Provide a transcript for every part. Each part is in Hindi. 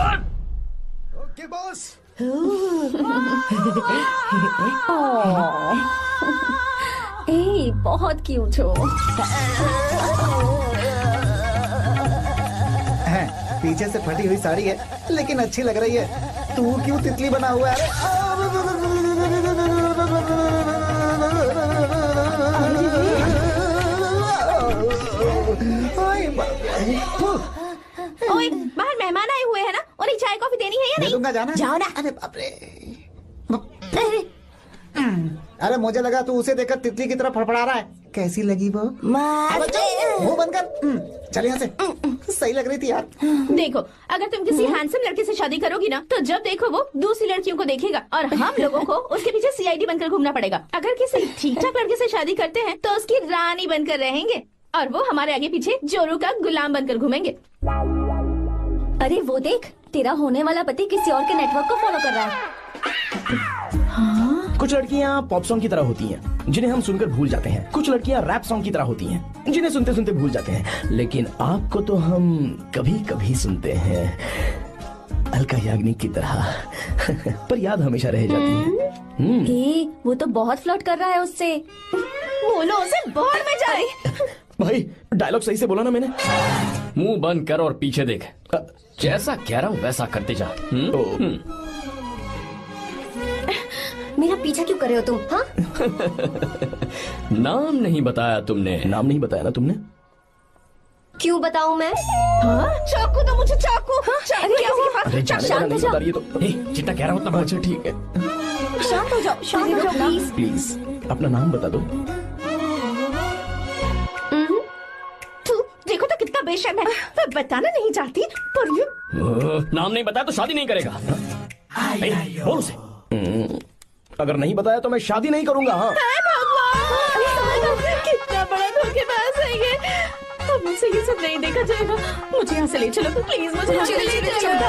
Okay boss. ए, बहुत क्यूट हो। पीछे से फटी हुई साड़ी है लेकिन अच्छी लग रही है। तू क्यों तितली बना हुआ है? ओए, बाहर मेहमान आए हुए हैं ना, उन्हें चाय कॉफी देनी है या नहीं? दूंगा, जाना। जाओ ना। अरे बाप रे। अरे मुझे लगा तू उसे देखकर तितली की तरफ फड़फड़ा रहा है। कैसी लगी वो? मुंह बंद कर। चल यहाँ से। सही लग रही थी यार। देखो, अगर तुम किसी हैंडसम लड़के से शादी करोगी ना, तो जब देखो वो दूसरी लड़कियों को देखेगा और हम लोगों को उसके पीछे सीआईडी बनकर घूमना पड़ेगा। अगर किसी ठीक ठाक लड़के से शादी करते हैं तो उसकी रानी बनकर रहेंगे और वो हमारे आगे पीछे जोरू का गुलाम बनकर घूमेंगे। अरे वो देख, तेरा होने वाला पति किसी और के नेटवर्क को फॉलो कर रहा है। कुछ लड़कियाँ पॉप सॉन्ग की तरह होती हैं, जिन्हें हम सुनकर भूल जाते हैं। कुछ लड़कियाँ रैप सॉन्ग की तरह होती हैं, जिन्हें सुनते सुनते भूल जाते हैं। लेकिन आपको तो हम कभी कभी सुनते हैं, अलका याग्निक की तरह। पर याद हमेशा रह जाती है। ए, वो तो बहुत फ्लर्ट कर रहा है उससे। बोलो उसे बाहर में जाए। भाई डायलॉग सही से बोला ना मैंने? मुंह बंद कर और पीछे देख। जैसा कह रहा हूँ वैसा करते जा। मेरा पीछा क्यों कर रहे हो तुम? हाँ? नाम नहीं बताया तुमने। नाम नहीं बताया ना तुमने? क्यों बताऊं मैं? हाँ? चाकू दो मुझे, चाकू। अरे क्या हुआ? अरे जाने वाला नहीं बता रही है तो। जितना कह रहा हूँ उतना। अच्छा ठीक है, शांत हो जाओ, शांत हो जाओ प्लीज। प्लीज अपना नाम बता दो। तू देखो तो कितना बेशर्म है। मैं बताना नहीं चाहती पर ये नाम नहीं बताया तो शादी नहीं करेगा। बोल उसे। अगर नहीं बताया तो मैं शादी नहीं करूंगा। हाँ कितना बड़ा धोखेबाज है ये। अब मुझसे ये सब नहीं देखा जाएगा। मुझे यहाँ से ले चलो प्लीज, मुझे यहाँ से ले चलो।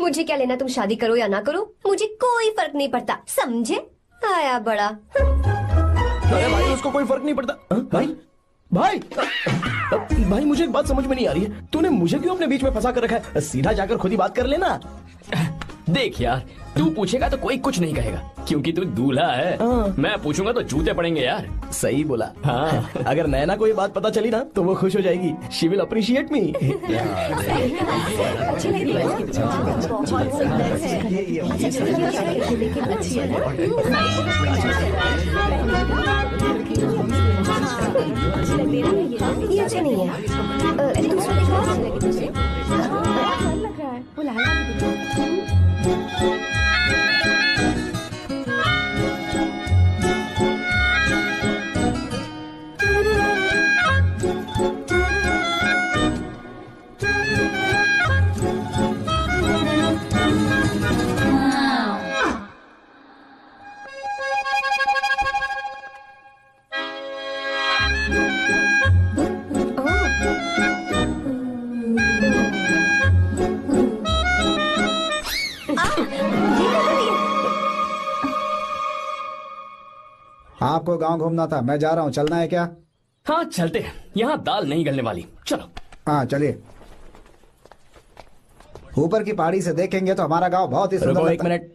मुझे क्या लेना तुम शादी करो या ना करो, मुझे कोई फर्क नहीं पड़ता, समझे? आया बड़ा। अरे भाई उसको कोई फर्क नहीं पड़ता। भाई भाई भाई मुझे एक बात समझ में नहीं आ रही है, तूने मुझे क्यों अपने बीच में फंसा कर रखा है? सीधा जाकर खुद ही बात कर लेना। देख यार, तू पूछेगा तो कोई कुछ नहीं कहेगा क्योंकि तू दूल्हा है। मैं पूछूंगा तो जूते पड़ेंगे यार। सही बोला। हाँ। अगर नैना को ये बात पता चली ना तो वो खुश हो जाएगी। शी विल अप्रिशिएट मी। ये अच्छे नहीं है। दूसरा देखो। आपको गांव घूमना था, मैं जा रहा हूँ, चलना है क्या? हाँ चलते हैं, यहाँ दाल नहीं गलने वाली। चलो। हाँ चलिए। ऊपर की पहाड़ी से देखेंगे तो हमारा गांव बहुत ही सुंदर लगता है। एक मिनट,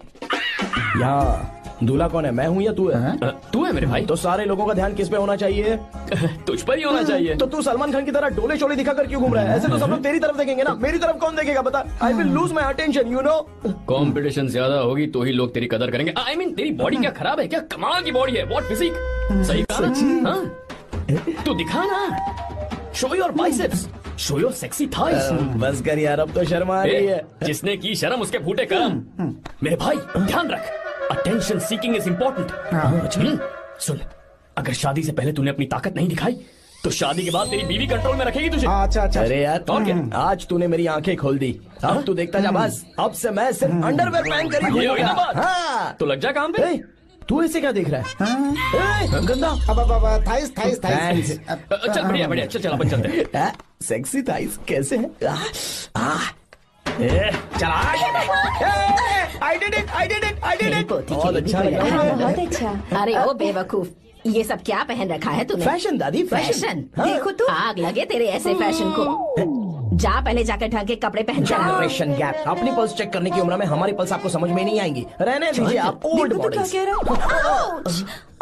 यहाँ दूल्हा कौन है, मैं हूँ या तू है? तू है मेरे भाई। तो सारे लोगों का ध्यान किस पे होना चाहिए? तुझ पर ही होना चाहिए। तो तू सलमान खान की तरह डोले शोले दिखाकर क्यों घूम रहा है? ऐसे तो सब लोग तेरी तरफ देखेंगे ना, मेरी तरफ कौन देखेगा बता? I will lose my attention, you know. Competition ज्यादा होगी तो ही लोग तेरी कदर करेंगे। आई मीन तेरी बॉडी क्या खराब है क्या? कमाल की बॉडी है, व्हाट फिजिक। सही कहा। हाँ? तू दिखा ना, show your biceps, show your sexy thighs. बस कर यार, अब तो शर्म आ रही है। जिसने की शर्म उसके फूटे करम। मेरे भाई ध्यान रख, अटेंशन सीकिंग इज इम्पोर्टेंट। सुन, अगर शादी से पहले तूने अपनी ताकत नहीं दिखाई तो शादी के बाद तेरी बीवी कंट्रोल में रखेगी तुझे। अच्छा अच्छा। अरे यार और क्या? आज तूने मेरी आंखें खोल दी। अब तू देखता जा बस, अब से मैं सिर्फ अंडरवेयर पहन कर ही ये हुई ना बात। हाँ। तो लग जा काम पे। तू ऐसे क्या देख रहा है? गंदा। अब थाइस थाइस थाइस। चल बढ़िया बढ़िया, चल अपन चलते हैं। सेक्सी थाइस कैसे है? चला। I did it! बहुत अच्छा। अरे ओ बेवकूफ, ये सब क्या पहन रखा है तूने? फैशन दादी, फैशन? हाँ। देखो तो आग लगे तेरे ऐसे फैशन को। जा पहले जाकर ढंग के कपड़े पहन कर आ। Generation gap. अपनी पल्स चेक करने की उम्र में हमारी पल्स आपको समझ में नहीं आएंगी। रहने दीजिए, आप old bodies.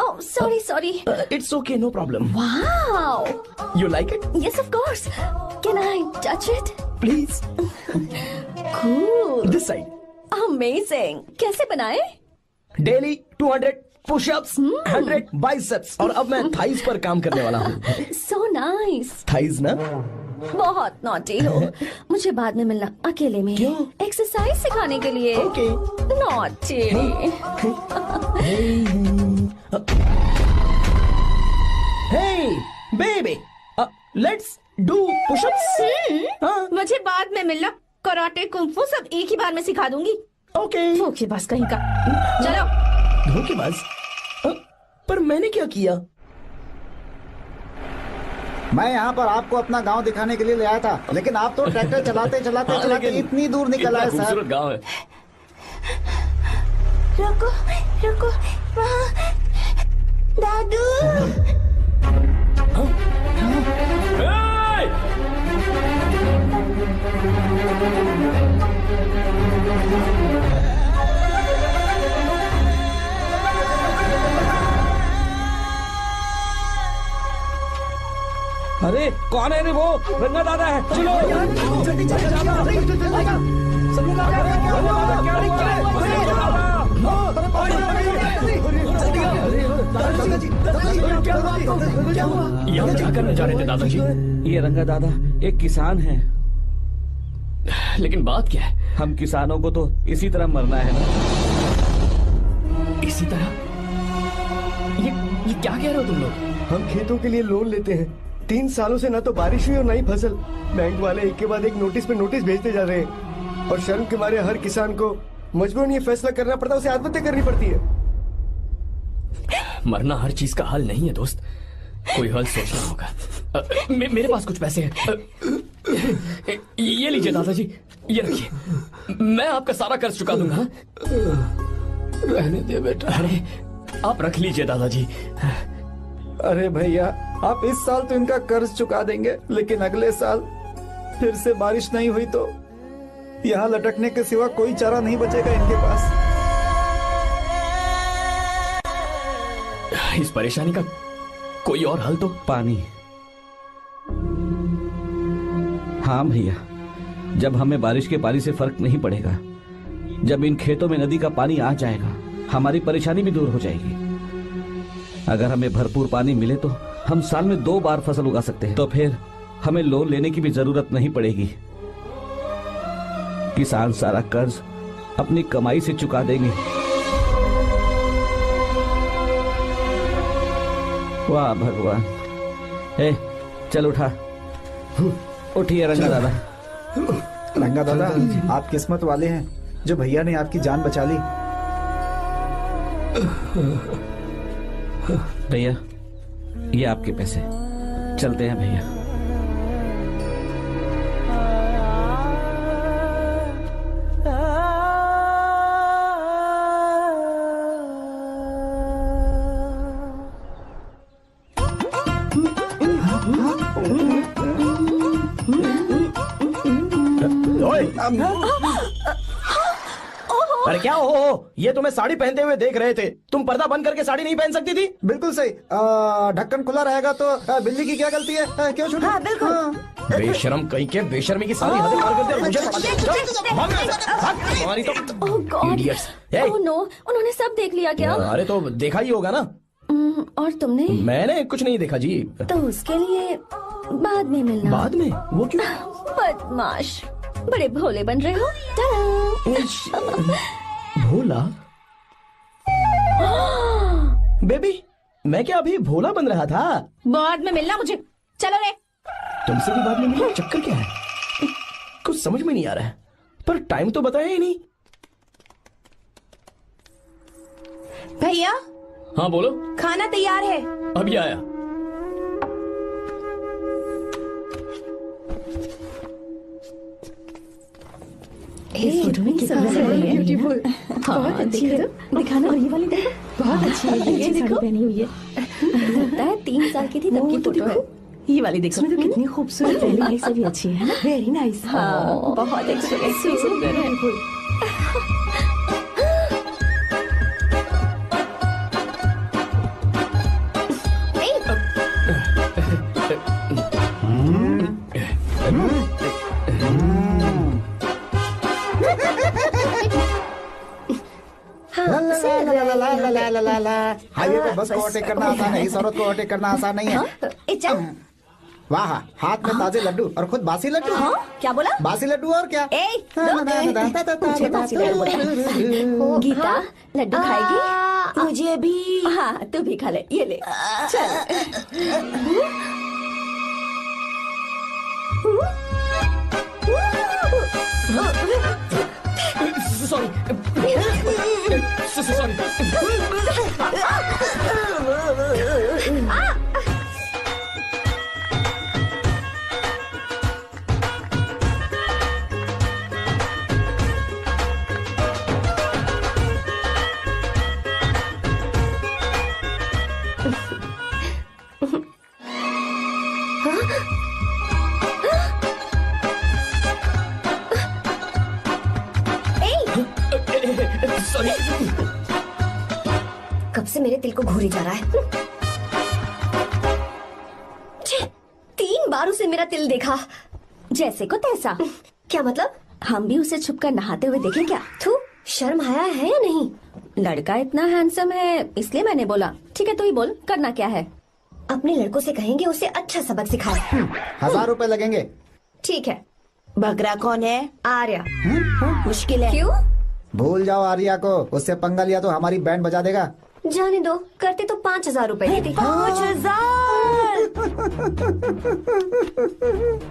Oh sorry sorry. It's okay, no problem. Wow, you like it? Yes of course, can I touch it? Please. Cool, this side. Amazing. कैसे बनाए? डेली 200 पुशअप्स, 100 बाइसेप्स, और अब मैं थाइज पर काम करने वाला हूँ। So nice. थाइज ना? बहुत नॉटी हो। मुझे बाद में मिलना अकेले में। क्यों? एक्सरसाइज सिखाने के लिए। Okay. Naughty. Hey, baby, let's do push-ups. मुझे बाद में मिलना। कराटे कुंफू सब एक ही बार में सिखा दूंगी। Okay. धोखेबाज कहीं का। चलो। धोखेबाज? पर मैंने क्या किया? मैं यहाँ पर आपको अपना गांव दिखाने के लिए ले आया था, लेकिन आप तो ट्रैक्टर चलाते चलाते चलाते इतनी दूर निकल आए सर। खूबसूरत गांव है। रुको रुको, वहाँ दादू। Hey! अरे कौन है रे वो? रंगा दादा है। चलो जल्दी चलो, यहाँ क्या करने जा रहे थे दादाजी? ये रंगा दादा एक किसान है। लेकिन बात क्या है? हम किसानों को तो इसी तरह मरना है ना। इसी तरह? ये क्या कह रहे हो तुम लोग? हम खेतों के लिए लोन लेते हैं। 3 सालों से ना तो बारिश हुई और ना ही फसल। बैंक वाले एक के बाद एक नोटिस पे नोटिस भेजते जा रहे हैं, और शर्म के मारे हर किसान को मजबूरन ये फैसला करना पड़ता है, उसे आत्महत्या करनी पड़ती है। मरना हर चीज का हल नहीं है दोस्त, कोई हल सोचना होगा। मेरे पास कुछ पैसे हैं। ये लीजिए दादाजी, ये रखिए, मैं आपका सारा कर्ज चुका दूंगा। रहने दे बेटा। अरे आप रख लीजिए दादाजी। अरे भैया, आप इस साल तो इनका कर्ज चुका देंगे, लेकिन अगले साल फिर से बारिश नहीं हुई तो यहाँ लटकने के सिवा कोई चारा नहीं बचेगा इनके पास। इस परेशानी का कोई और हल तो? पानी। हाँ भैया, जब हमें बारिश के पानी से फर्क नहीं पड़ेगा, जब इन खेतों में नदी का पानी आ जाएगा, हमारी परेशानी भी दूर हो जाएगी। अगर हमें भरपूर पानी मिले तो हम साल में 2 बार फसल उगा सकते हैं। तो फिर हमें लोन लेने की भी जरूरत नहीं पड़ेगी। किसान सारा कर्ज अपनी कमाई से चुका देंगे। वाह भगवान। चल उठा, उठिए रंगा दादा। रंगा दादा, आप किस्मत वाले हैं जो भैया ने आपकी जान बचा ली। भैया, ये आपके पैसे। चलते हैं भैया। अरे क्या हो? ये तुम्हें साड़ी पहनते हुए देख रहे थे। तुम पर्दा बंद करके साड़ी नहीं पहन सकती थी? बिल्कुल सही। ढक्कन खुला रहेगा तो बिल्ली की क्या गलती है? क्यों छूटी? हाँ, बिल्कुल। बेशरम कहीं के, बेशर्मी की सारी हदें पार करते मुझे तुम्हारी तो ओह गॉड, idiots। ओह नो, उन्होंने सब देख लिया क्या? अरे तो देखा ही होगा ना। और तुमने? मैंने कुछ नहीं देखा जी। तो उसके लिए बाद में मिलना। बाद में? वो क्यों? बदमाश, बड़े भोले बन रहे हो। टाटा। भोला? बेबी, मैं क्या अभी भोला बन रहा था? बाद में मिलना मुझे। चलो रे। तुमसे भी बाद में मिलना? चक्कर क्या है? कुछ समझ में नहीं आ रहा है। पर टाइम तो बताया ही नहीं। भैया, हाँ बोलो। खाना तैयार है। अभी आया। ब्यूटीफुल। हाँ, देखो दिखाना। और ये वाली देखो, बहुत अच्छी है। ये साड़ी पहनी हुई है। 3 साल की थी तब की फोटो है। ये वाली देखो तो कितनी खूबसूरत है। नाइस भी अच्छी है ना। Very nice. हाँ बहुत एक्सप्रेसिव सुंदर है। हाईवे पे बस को ओवरटेक करना आसान है, इस औरत को ओवरटेक करना आसान नहीं है। ए चल। वाह, हाथ में ताजे लड्डू और खुद बासी लड्डू। हाँ क्या बोला? बासी लड्डू और क्या? मुझे बासी लड्डू बोला। गीता लड्डू खाएगी? मुझे भी। हाँ तू भी खा ले, ये ले चल। Sorry sorry. कब से मेरे दिल को घूरी जा रहा है। 3 बार उसे मेरा तिल देखा। जैसे को तैसा। क्या मतलब? हम भी उसे छुपकर नहाते हुए देखें क्या? तू शर्म आया है या नहीं? लड़का इतना हैंडसम है इसलिए मैंने बोला। ठीक है तू ही बोल, करना क्या है? अपने लड़कों से कहेंगे उसे अच्छा सबक सिखाए। 1000 रुपए लगेंगे। ठीक है। बकरा कौन है? आर्या। मुश्किल है। क्यों? भूल जाओ आर्या को, उससे पंगा लिया तो हमारी बैंड बजा देगा। जाने दो, करते तो 5000 रुपए देते। 5000।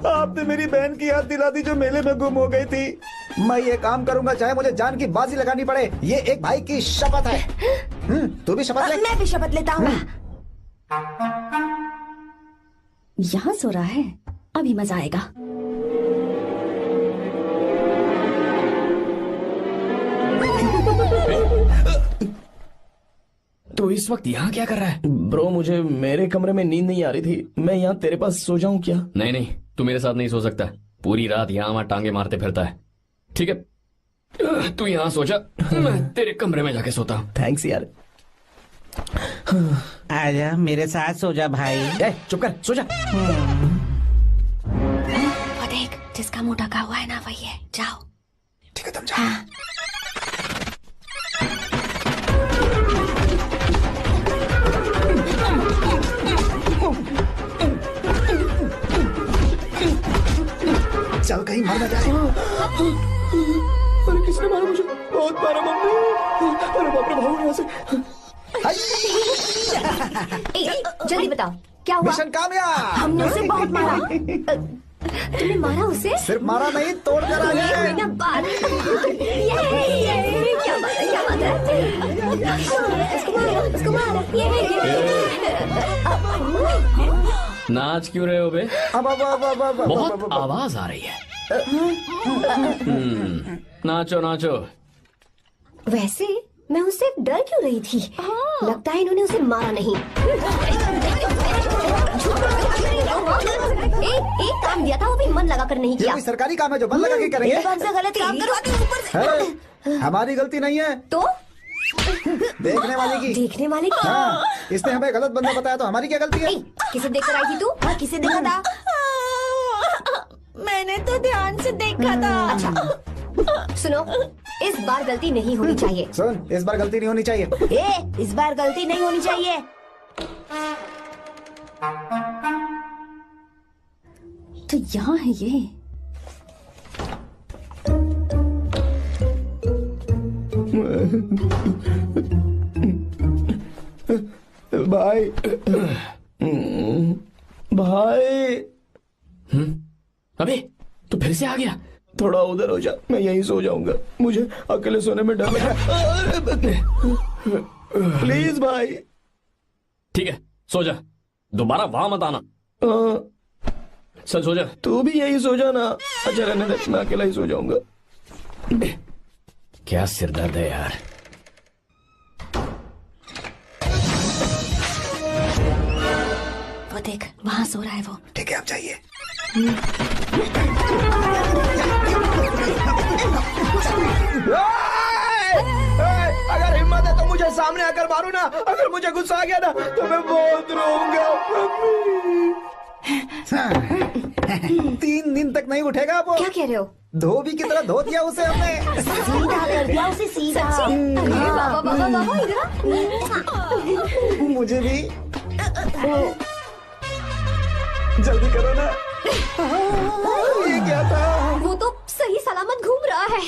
आपने मेरी बहन की याद दिला दी जो मेले में गुम हो गई थी। मैं ये काम करूंगा चाहे मुझे जान की बाजी लगानी पड़े। ये एक भाई की शपथ है। तू भी शपथ ले। मैं भी शपथ लेता हूँ। यहाँ सो रहा है, अभी मजा आएगा। तो इस वक्त यहाँ क्या कर रहा है? ब्रो मुझे मेरे कमरे में नींद नहीं आ रही थी, मैं यहाँ तेरे पास सो जाऊं क्या? नहीं नहीं, तू मेरे साथ नहीं सो सकता। पूरी रात यहाँ वहाँ टांगे मारते फिरता है। ठीक है तू यहाँ सो जा, मैं तेरे कमरे में जाके सोता हूँ। थैंक्स यार। आजा मेरे साथ सो जा भाई। चुप कर, सो जा। वो देख, जिसका मुंह ढका हुआ है ना वही है। जाओ। ठीक है तुम जाओ। चल कहीं मर न जाए। अरे किसने मारा मुझे? बहुत मारा मम्मी। अरे बाप रे, भागो यहाँ से। जल्दी बताओ क्या हुआ? मिशन कामयाब। हमने उसे बहुत मारा। तुमने मारा उसे? सिर्फ मारा नहीं, तोड़ कर आ ये गए। कोई ना बात। ये क्या बात है? क्या बात है? उसको मारो। नाच क्यों रहे हो बे? बहुत आवाज आ रही है। नाचो नाचो। वैसे मैं उससे डर क्यों रही थी? लगता है इन्होंने उसे मारा नहीं। एक काम दिया था वो भी मन लगा कर नहीं ये किया। कोई सरकारी काम है जो बंद लगा के करेंगे? कौन सा गलत काम करो? है, हमारी गलती नहीं है, तो देखने वाले की। देखने वाले की? हाँ, इसने हमें गलत बंदा बताया तो हमारी क्या गलती है? किसे देखकर आई थी तू? किसे देखा था? मैंने तो ध्यान से देखा था। अच्छा सुनो, इस बार गलती नहीं होनी चाहिए। सुन, इस बार गलती नहीं होनी चाहिए। इस बार गलती नहीं होनी चाहिए। तो यहाँ है ये। भाई भाई। अबे तू फिर से आ गया? थोड़ा उधर हो जा, मैं यहीं सो जाऊंगा। मुझे अकेले सोने में डर लग रहा है। प्लीज भाई। ठीक है सो जा, दोबारा वहां मत आना। चल सो जा। तू भी यही सो जा ना। अच्छा रहने दे, मैं अकेला ही सो जाऊंगा। क्या सिरदर्द है यार। देख वहाँ सो रहा है वो। ठीक है, आप जाइए। अगर हिम्मत है तो मुझे सामने आकर मारो ना। अगर मुझे गुस्सा आ गया ना तो मैं बहुत रोऊंगा। 3 दिन तक नहीं उठेगा वो। क्या कह रहे हो? धोबी की तरह धो दिया उसे हमने। सीधा कर दिया उसे, सीधा। अरे बाबा बाबा बाबा, इधर मुझे भी जल्दी करो ना। ये क्या था? वो तो सही सलामत घूम रहा है।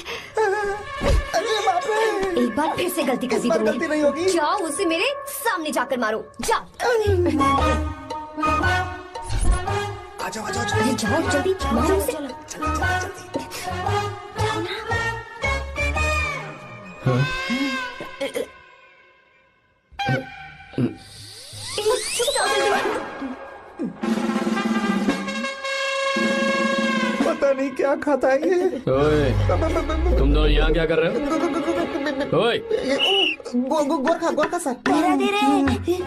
अरे बाप रे! एक बार फिर से गलती कर दी इस बार गलती नहीं होगी। जाओ उसे मेरे सामने जाकर मारो, जाओ। आ जाओ, आ जाओ, अरे जाओ जल्दी मारो उसे। पता नहीं क्या खाता है ये। ओए, तुम दोनों यहाँ क्या कर रहे हो? ओए, गोरखा सर।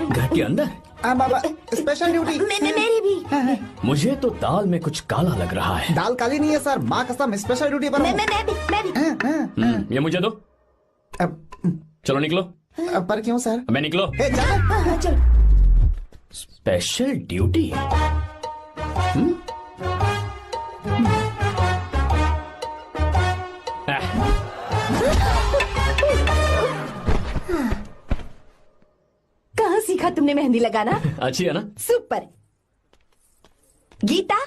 घर के अंदर? बाबा, स्पेशल ड्यूटी। मेरी भी। मुझे तो दाल में कुछ काला लग रहा है। दाल काली नहीं है सर, माँ कसम स्पेशल ड्यूटी पर हूँ। मैं भी। ये मुझे दो। चलो निकलो। पर क्यों सर? मैं निकलो। चल। Special duty? कहाँ सीखा तुमने मेहंदी लगाना? अच्छी है ना? सुपर। Geeta,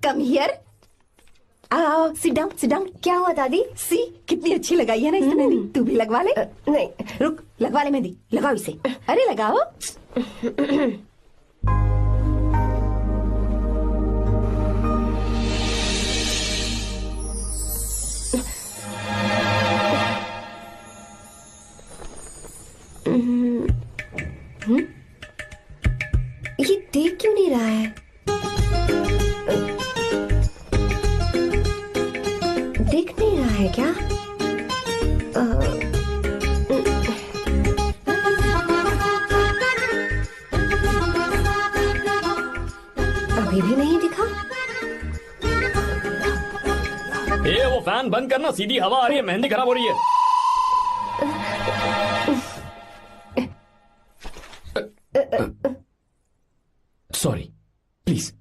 come here. आओ, सिट डाउन। क्या हुआ दादी? सी कितनी अच्छी लगाई है ना इसने मेहंदी। तू भी लगवा ले। नहीं, रुक, लगवा ले मेहंदी। लगाओ इसे। अरे लगाओ। ये देख क्यों नहीं रहा है? देख नहीं रहा है क्या? अभी भी नहीं दिखा। वो फैन बंद करना, सीधी हवा आ रही है, मेहंदी खराब हो रही है। Sorry, please.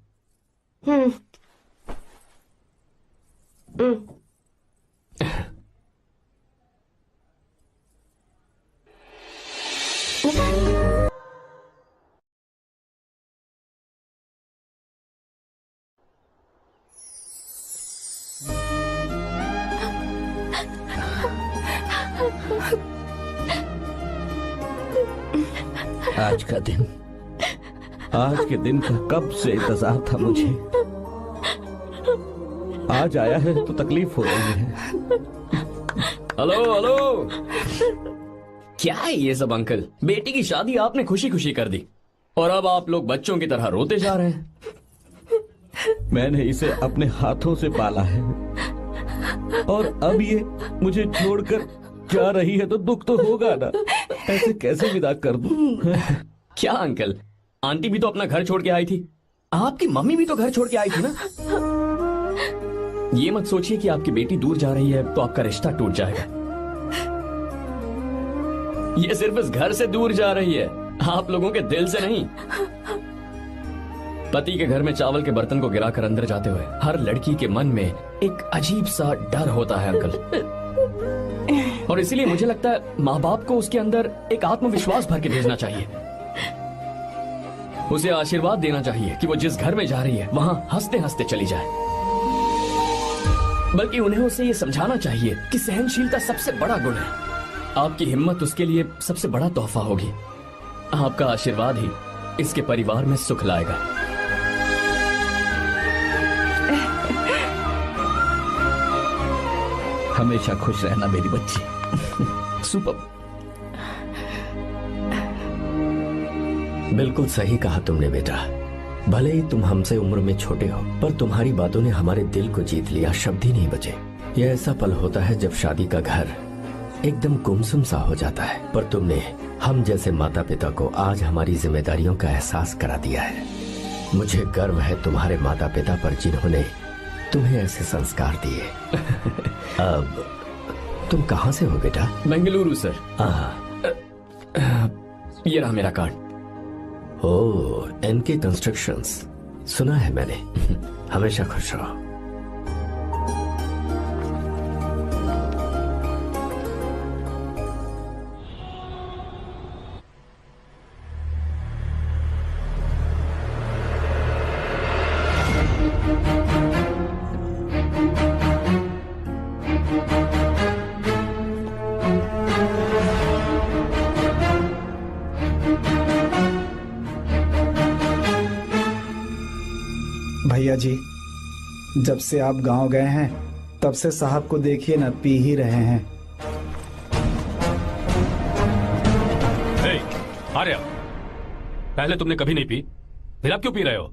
आज के दिन का कब से इंतजार था मुझे। आज आया है तो तकलीफ हो रही है। हेलो। क्या है ये सब अंकल? बेटी की शादी आपने खुशी खुशी कर दी और अब आप लोग बच्चों की तरह रोते जा रहे हैं। मैंने इसे अपने हाथों से पाला है और अब ये मुझे छोड़कर जा रही है तो दुख तो होगा ना। ऐसे कैसे विदा कर दूं? क्या अंकल, आंटी भी तो अपना घर छोड़ के आई थी, आपकी मम्मी भी तो घर छोड़ के आई थी ना। ये मत सोचिए कि आपकी बेटी दूर जा रही है तो आपका रिश्ता टूट जाएगा। ये सिर्फ इस घर से दूर जा रही है, आप लोगों के दिल से नहीं। पति के घर में चावल के बर्तन को गिराकर अंदर जाते हुए हर लड़की के मन में एक अजीब सा डर होता है अंकल, और इसीलिए मुझे लगता है माँ बाप को उसके अंदर एक आत्मविश्वास भर के भेजना चाहिए। उसे आशीर्वाद देना चाहिए कि वो जिस घर में जा रही है वहां हंसते हंसते चली जाए। बल्कि उन्हें उसे ये समझाना चाहिए कि सहनशीलता सबसे बड़ा गुण है। आपकी हिम्मत उसके लिए सबसे बड़ा तोहफा होगी। आपका आशीर्वाद ही इसके परिवार में सुख लाएगा। हमेशा खुश रहना मेरी बच्ची। सुपर। बिल्कुल सही कहा तुमने बेटा। भले ही तुम हमसे उम्र में छोटे हो, पर तुम्हारी बातों ने हमारे दिल को जीत लिया, शब्द ही नहीं बचे। यह ऐसा पल होता है जब शादी का घर एकदम गुमसुम सा हो जाता है, पर तुमने हम जैसे माता पिता को आज हमारी जिम्मेदारियों का एहसास करा दिया है। मुझे गर्व है तुम्हारे माता पिता पर जिन्होंने तुम्हें ऐसे संस्कार दिए। अब तुम कहाँ से हो बेटा? बेंगलुरु सर। ये रहा मेरा कार्ड। ओह, एनके कंस्ट्रक्शंस, सुना है मैंने। हमेशा खुश रहो। भैया जी, जब से आप गांव गए हैं तब से साहब को देखिए ना, पी ही रहे हैं। आर्या, पहले तुमने कभी नहीं पी, फिर आप क्यों पी रहे हो?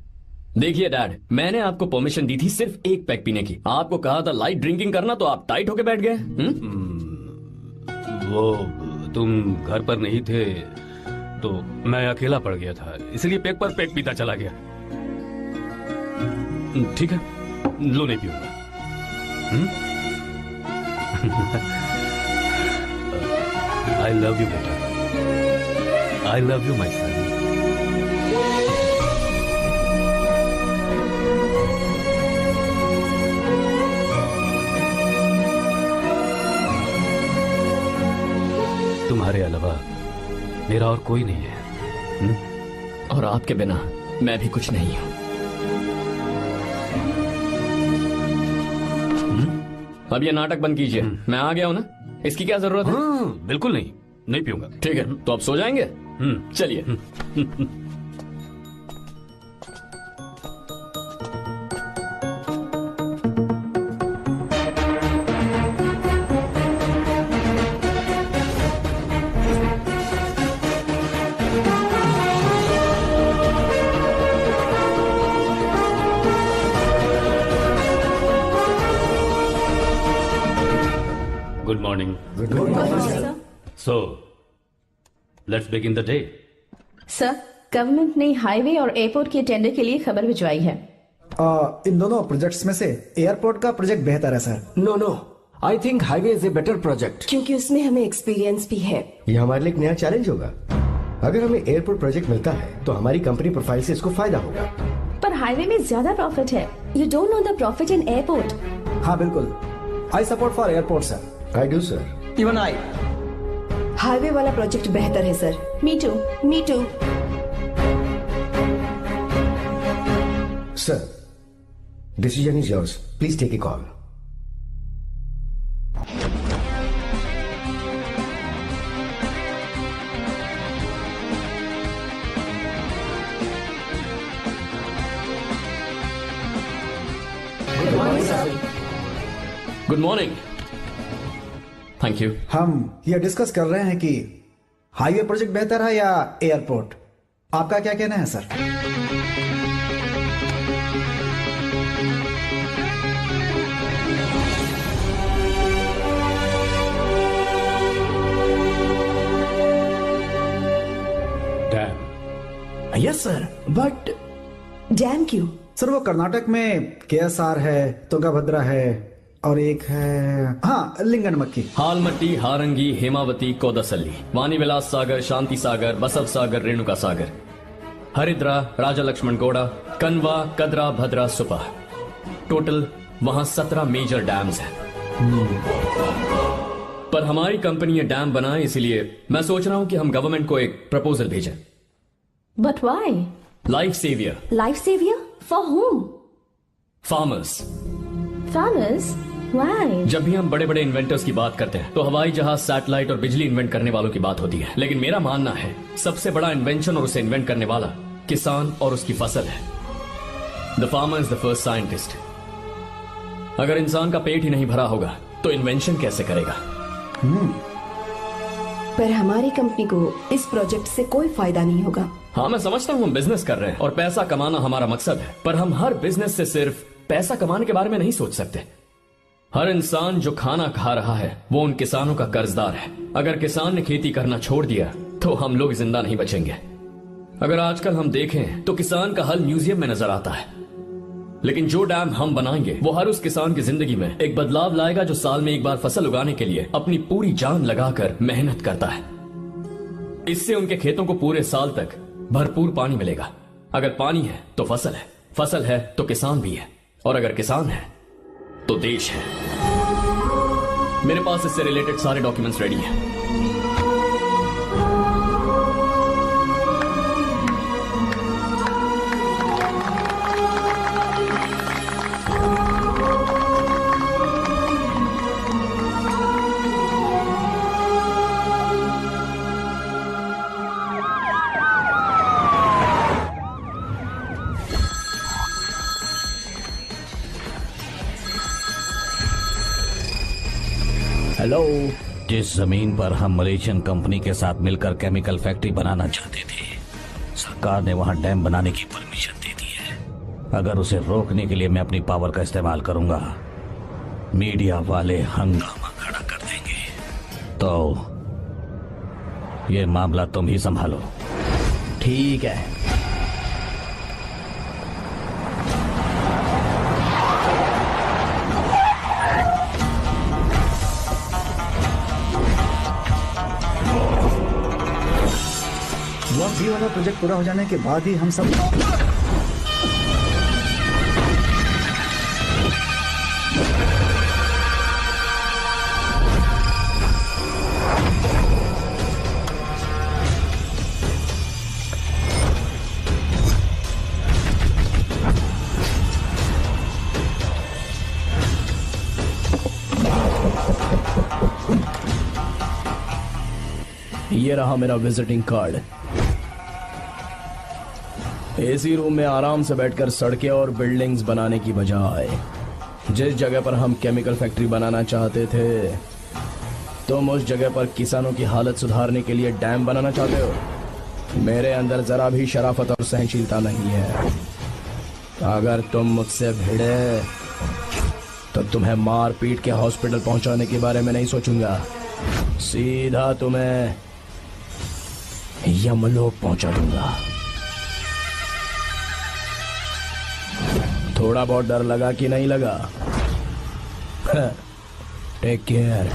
देखिए डैड, मैंने आपको परमिशन दी थी सिर्फ एक पैक पीने की। आपको कहा था लाइट ड्रिंकिंग करना, तो आप टाइट होके बैठ गए। वो तुम घर पर नहीं थे तो मैं अकेला पड़ गया था, इसलिए पैक पर पैक पीता चला गया। ठीक है, लो नहीं पीऊंगा। आई लव यू बेटा, आई लव यू माई सन। तुम्हारे अलावा मेरा और कोई नहीं है। और आपके बिना मैं भी कुछ नहीं हूं। अब ये नाटक बंद कीजिए, मैं आ गया हूं ना, इसकी क्या जरूरत है? बिल्कुल नहीं, नहीं पीऊंगा। ठीक है, तो आप सो जाएंगे? चलिए। Good morning. Good morning, sir. So, let's begin the day. Sir, government ने हाईवे और एयरपोर्ट के टेंडर के लिए खबर भिजवाई है। इन दोनों प्रोजेक्ट्स में से एयरपोर्ट का प्रोजेक्ट बेहतर है sir. No, I think highway is a better project. क्योंकि उसमें हमें एक्सपीरियंस भी है। ये हमारे लिए एक नया चैलेंज होगा। अगर हमें एयरपोर्ट प्रोजेक्ट मिलता है तो हमारी कंपनी प्रोफाइल से इसको फायदा होगा। पर हाईवे में ज्यादा प्रॉफिट है। You don't know the profit in airport. हाँ बिल्कुल, I support for airport sir. I do sir. Even I. Highway वाला प्रोजेक्ट बेहतर है sir. Me too. Me too. Sir, decision is yours, please take a call. Good morning. Thank you. हम ये डिस्कस कर रहे हैं कि हाईवे प्रोजेक्ट बेहतर है या एयरपोर्ट। आपका क्या कहना है sir? Dam. Yes sir, but dam क्यों? सर वो कर्नाटक में KSR है, तुंगभद्रा है और एक है हाँ लिंगनमक्की। हालमट्टी, हारंगी, हेमावती, कोदसल्ली, वानी विलास सागर, शांति सागर, बसव सागर, रेणुका सागर, हरिद्रा, राजा लक्ष्मण गौड़ा, कनवा, कदरा, भद्रा, सुपा। टोटल वहां 17 मेजर डैम्स हैं। पर हमारी कंपनी ये डैम बनाए, इसलिए मैं सोच रहा हूं कि हम गवर्नमेंट को एक प्रपोजल भेजें। But why? Life saviour. Life saviour for home? Farmers. Farmers? Why? जब भी हम बड़े बड़े इन्वेंटर्स की बात करते हैं तो हवाई जहाज, सैटेलाइट और बिजली इन्वेंट करने वालों की बात होती है, लेकिन मेरा मानना है सबसे बड़ा इन्वेंशन और उसे इन्वेंट करने वाला किसान और उसकी फसल है। The farmer is the first scientist. अगर इंसान का पेट ही नहीं भरा होगा तो इन्वेंशन कैसे करेगा? पर हमारी कंपनी को इस प्रोजेक्ट से कोई फायदा नहीं होगा। हाँ मैं समझता हूँ हम बिजनेस कर रहे हैं और पैसा कमाना हमारा मकसद है, पर हम हर बिजनेस से सिर्फ पैसा कमाने के बारे में नहीं सोच सकते। हर इंसान जो खाना खा रहा है वो उन किसानों का कर्जदार है। अगर किसान ने खेती करना छोड़ दिया तो हम लोग जिंदा नहीं बचेंगे। अगर आजकल हम देखें तो किसान का हल म्यूजियम में नजर आता है, लेकिन जो डैम हम बनाएंगे वो हर उस किसान की जिंदगी में एक बदलाव लाएगा जो साल में एक बार फसल उगाने के लिए अपनी पूरी जान लगाकर मेहनत करता है। इससे उनके खेतों को पूरे साल तक भरपूर पानी मिलेगा। अगर पानी है तो फसल है तो किसान भी है, और अगर किसान है तो देश है। मेरे पास इससे रिलेटेड सारे डॉक्यूमेंट्स रेडी हैं। हेलो। जिस जमीन पर हम मलेशियन कंपनी के साथ मिलकर केमिकल फैक्ट्री बनाना चाहते थे, सरकार ने वहां डैम बनाने की परमिशन दे दी है। अगर उसे रोकने के लिए मैं अपनी पावर का इस्तेमाल करूंगा, मीडिया वाले हंगामा खड़ा कर देंगे। तो ये मामला तुम ही संभालो। ठीक है। ये वाला प्रोजेक्ट पूरा हो जाने के बाद ही हम सब ये रहा मेरा विजिटिंग कार्ड। एसी रूम में आराम से बैठकर सड़कें और बिल्डिंग्स बनाने की बजाय जिस जगह पर हम केमिकल फैक्ट्री बनाना चाहते थे, तुम उस जगह पर किसानों की हालत सुधारने के लिए डैम बनाना चाहते हो। मेरे अंदर जरा भी शराफत और सहनशीलता नहीं है। अगर तुम मुझसे भिड़े तो तुम्हें मार पीट के हॉस्पिटल पहुंचाने के बारे में नहीं सोचूंगा, सीधा तुम्हें यमलोक पहुंचा दूंगा। थोड़ा बहुत डर लगा कि नहीं लगा? Take care.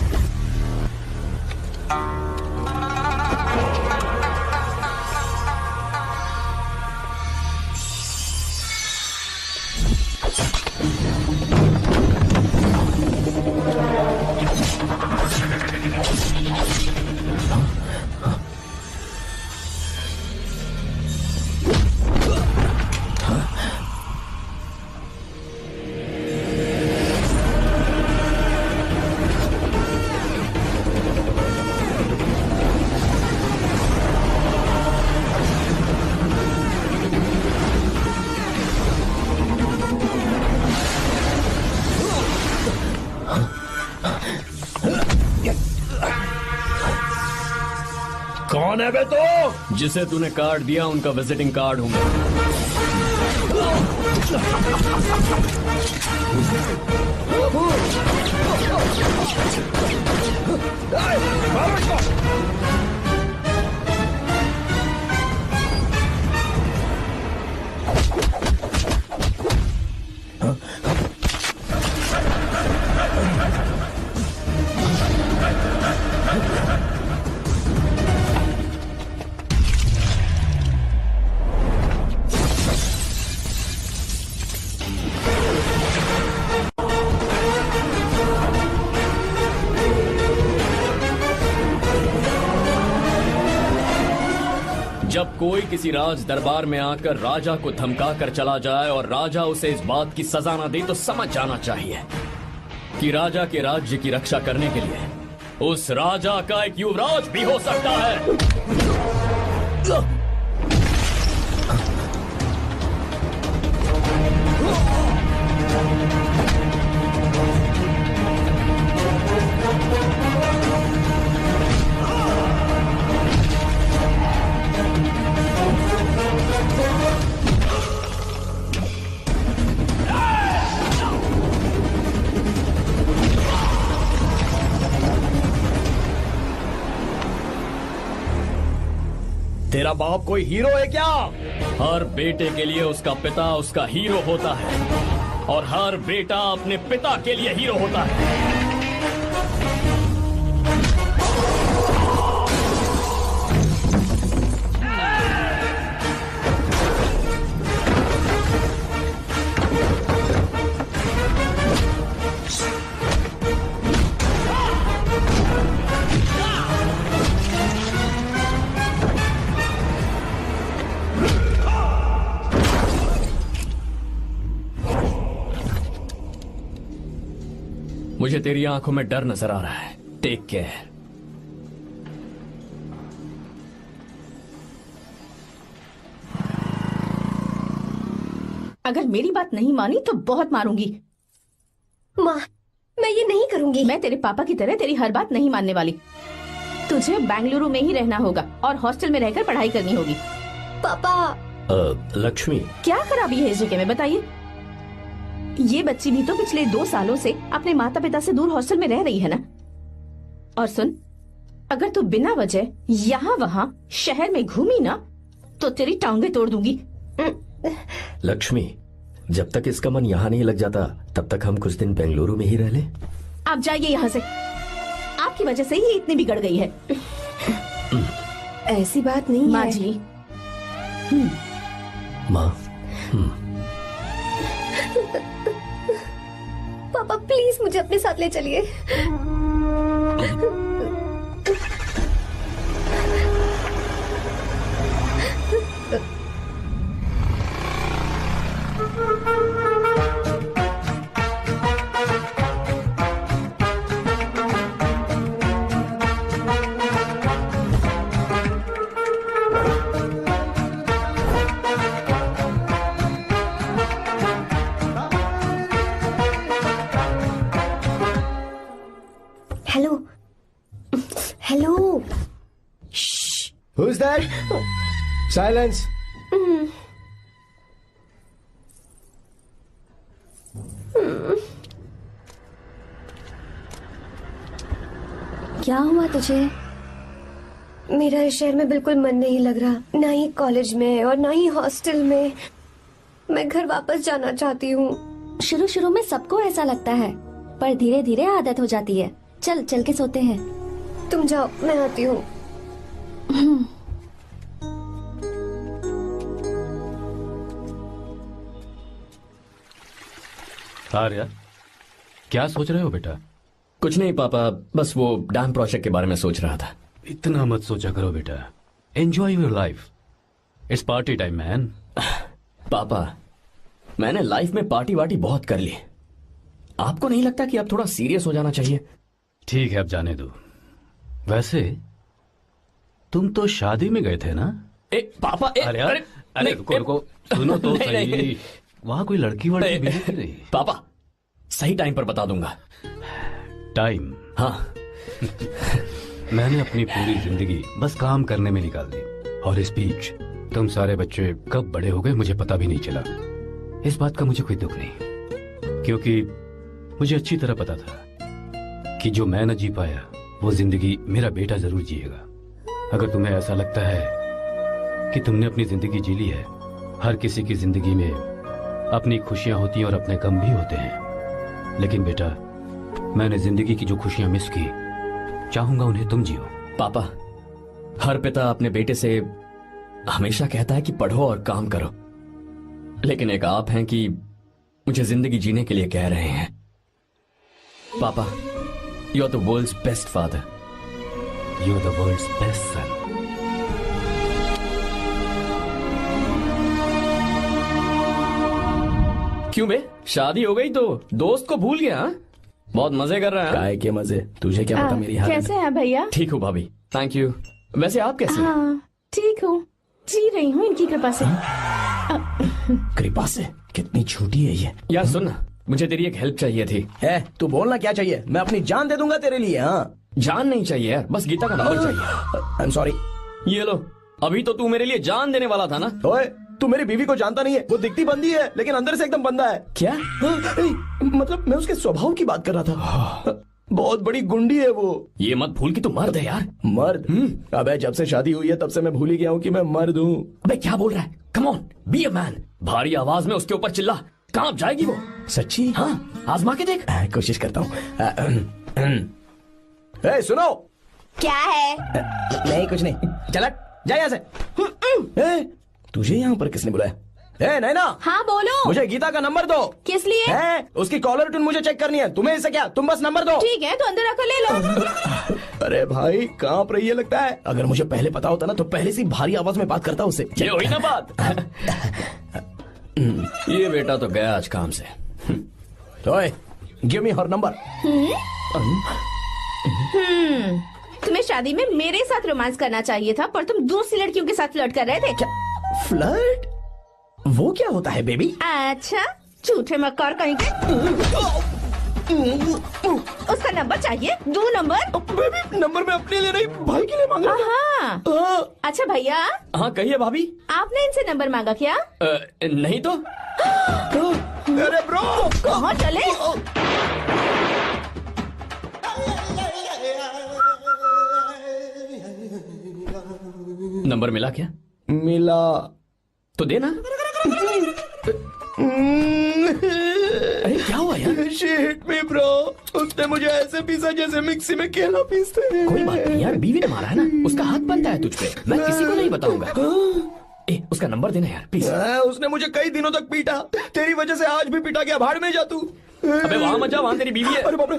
कौन है बे तो? जिसे तूने कार्ड दिया उनका विजिटिंग कार्ड हूं मैं। जब कोई किसी राज दरबार में आकर राजा को धमका कर चला जाए और राजा उसे इस बात की सजा न दे, तो समझ जाना चाहिए कि राजा के राज्य की रक्षा करने के लिए उस राजा का एक युवराज भी हो सकता है। मेरा बाप कोई हीरो है क्या? हर बेटे के लिए उसका पिता उसका हीरो होता है और हर बेटा अपने पिता के लिए हीरो होता है। मुझे तेरी आंखों में डर नजर आ रहा है। Take care. अगर मेरी बात नहीं मानी तो बहुत मारूंगी। माँ, मैं ये नहीं करूंगी। मैं तेरे पापा की तरह तेरी हर बात नहीं मानने वाली। तुझे बेंगलुरु में ही रहना होगा और हॉस्टल में रहकर पढ़ाई करनी होगी। पापा। लक्ष्मी, क्या खराबी है इस जगह में, बताइए? ये बच्ची भी तो पिछले 2 सालों से अपने माता पिता से दूर हॉस्टल में रह रही है ना। और सुन, अगर तू बिना वजह यहाँ वहाँ शहर में घूमी ना तो तेरी टांगे तोड़ दूंगी। लक्ष्मी, जब तक इसका मन यहाँ नहीं लग जाता तब तक हम कुछ दिन बेंगलुरु में ही रह लें। आप जाइए यहाँ से। आपकी वजह से ही इतनी बिगड़ गई है। ऐसी बात नहीं माँ है। जी। माँ, पापा प्लीज मुझे अपने साथ ले चलिए। Hello hello. Who's that? Silence. क्या हुआ तुझे? मेरा इस शहर में बिल्कुल मन नहीं लग रहा, ना ही कॉलेज में और ना ही हॉस्टल में। मैं घर वापस जाना चाहती हूँ। शुरू शुरू में सबको ऐसा लगता है, पर धीरे धीरे आदत हो जाती है। चल चल के सोते हैं। तुम जाओ, मैं आती हूँ। आर्या, क्या सोच रहे हो बेटा? कुछ नहीं पापा, बस वो डैम प्रोजेक्ट के बारे में सोच रहा था। इतना मत सोचा करो बेटा। Enjoy your life. It's party time man. पापा, मैंने लाइफ में पार्टी वार्टी बहुत कर ली। आपको नहीं लगता कि अब थोड़ा सीरियस हो जाना चाहिए? ठीक है, अब जाने दो। वैसे तुम तो शादी में गए थे ना? पापा, अरे रुको रुको, सुनो तो सही। वहां कोई लड़की वड़की मिली थी नहीं? पापा, सही टाइम पर बता दूंगा। टाइम? हाँ। मैंने अपनी पूरी जिंदगी बस काम करने में निकाल दी, और इस बीच तुम सारे बच्चे कब बड़े हो गए मुझे पता भी नहीं चला। इस बात का मुझे कोई दुख नहीं, क्योंकि मुझे अच्छी तरह पता था कि जो मैं न जी पाया वो जिंदगी मेरा बेटा जरूर जिएगा। अगर तुम्हें ऐसा लगता है कि तुमने अपनी जिंदगी जी ली है, हर किसी की जिंदगी में अपनी खुशियां होती हैं और अपने गम भी होते हैं, लेकिन बेटा मैंने जिंदगी की जो खुशियां मिस की, चाहूंगा उन्हें तुम जियो। पापा, हर पिता अपने बेटे से हमेशा कहता है कि पढ़ो और काम करो, लेकिन एक आप हैं कि मुझे जिंदगी जीने के लिए कह रहे हैं। पापा, you are the world's best father. You are the world's best son. क्यों बे, शादी हो गई तो दोस्त को भूल गया? बहुत मजे कर रहा है। काय के मजे, तुझे क्या पता मेरी हालत। कैसे हैं भैया? ठीक हूँ भाभी, थैंक यू। वैसे आप कैसे हैं? हाँ ठीक हूँ, जी रही हूँ इनकी कृपा से। कृपा से? कितनी झूठी है ये। यार सुन ना, मुझे तेरी एक हेल्प चाहिए थी। है, तू बोलना क्या चाहिए? मैं अपनी जान दे दूंगा तेरे लिए। हाँ, जान नहीं चाहिए यार, बस गीता का नंबर चाहिए। I am sorry. ये लो, अभी तो तू मेरे लिए जान देने वाला था ना। ओए, तू मेरी बीवी को जानता नहीं है। वो दिखती बंदी है लेकिन अंदर से एकदम बंदा है। क्या? मतलब मैं उसके स्वभाव की बात कर रहा था। बहुत बड़ी गुंडी है वो। ये मत भूल कि तू मर्द है यार। मर्द? अबे जब से शादी हुई है तब से मैं भूल ही गया हूँ कि मैं मर्द हूँ। अबे क्या बोल रहा है? Come on, be a man. भारी आवाज में उसके ऊपर चिल्ला, कांप जाएगी वो। सच्ची? हाँ, आजमा के देख। कोशिश करता हूँ। सुनो। क्या है? नहीं कुछ नहीं, चल जा यहाँ से। तुझे यहाँ पर किसने बुलाया? नैना। हाँ बोलो। मुझे गीता का नंबर दो। किस लिए? उसकी कॉलर ट्यून मुझे चेक करनी है। तुम्हें इससे क्या, तुम बस नंबर दो। ठीक है तो अंदर आकर ले लो। अरे भाई कांप रही है लगता है। अगर मुझे पहले पता होता ना तो पहले से भारी आवाज में बात करता उससे। ये हुई ना बात। ये बेटा तो गया आज काम से। गिव मी हर नंबर। तुम्हें शादी में मेरे साथ रोमांस करना चाहिए था, पर तुम दूसरी लड़कियों के साथ फ्लर्ट कर रहे थे। क्या फ्लर्ट? वो क्या होता है बेबी? अच्छा, झूठे मक्कार कहीं के। उसका नंबर चाहिए? दो नंबर। बेबी नंबर मैं अपने लिए नहीं भाई के लिए मांग रहा था। हाँ। अच्छा भैया। हाँ कहिए भाभी। आपने इनसे नंबर मांगा क्या? नहीं तो। अरे ब्रो कहाँ चले? नंबर मिला क्या? मिला तो देना। अरे क्या हुआ यार? शिट मी ब्रो, उसने मुझे ऐसे पीसा जैसे मिक्सी में केला पीसते हैं। कोई बात नहीं यार, बीवी ने मारा है ना, उसका हाथ बनता है तुझ पे। मैं किसी को नहीं बताऊंगा। उसका नंबर देना यार प्लीज। उसने मुझे कई दिनों तक पीटा, तेरी वजह से आज भी पीटा गया। भाड़ में जा तू। अबे वहां मत जा, वहां तेरी बीवी है। अरे बाप रे।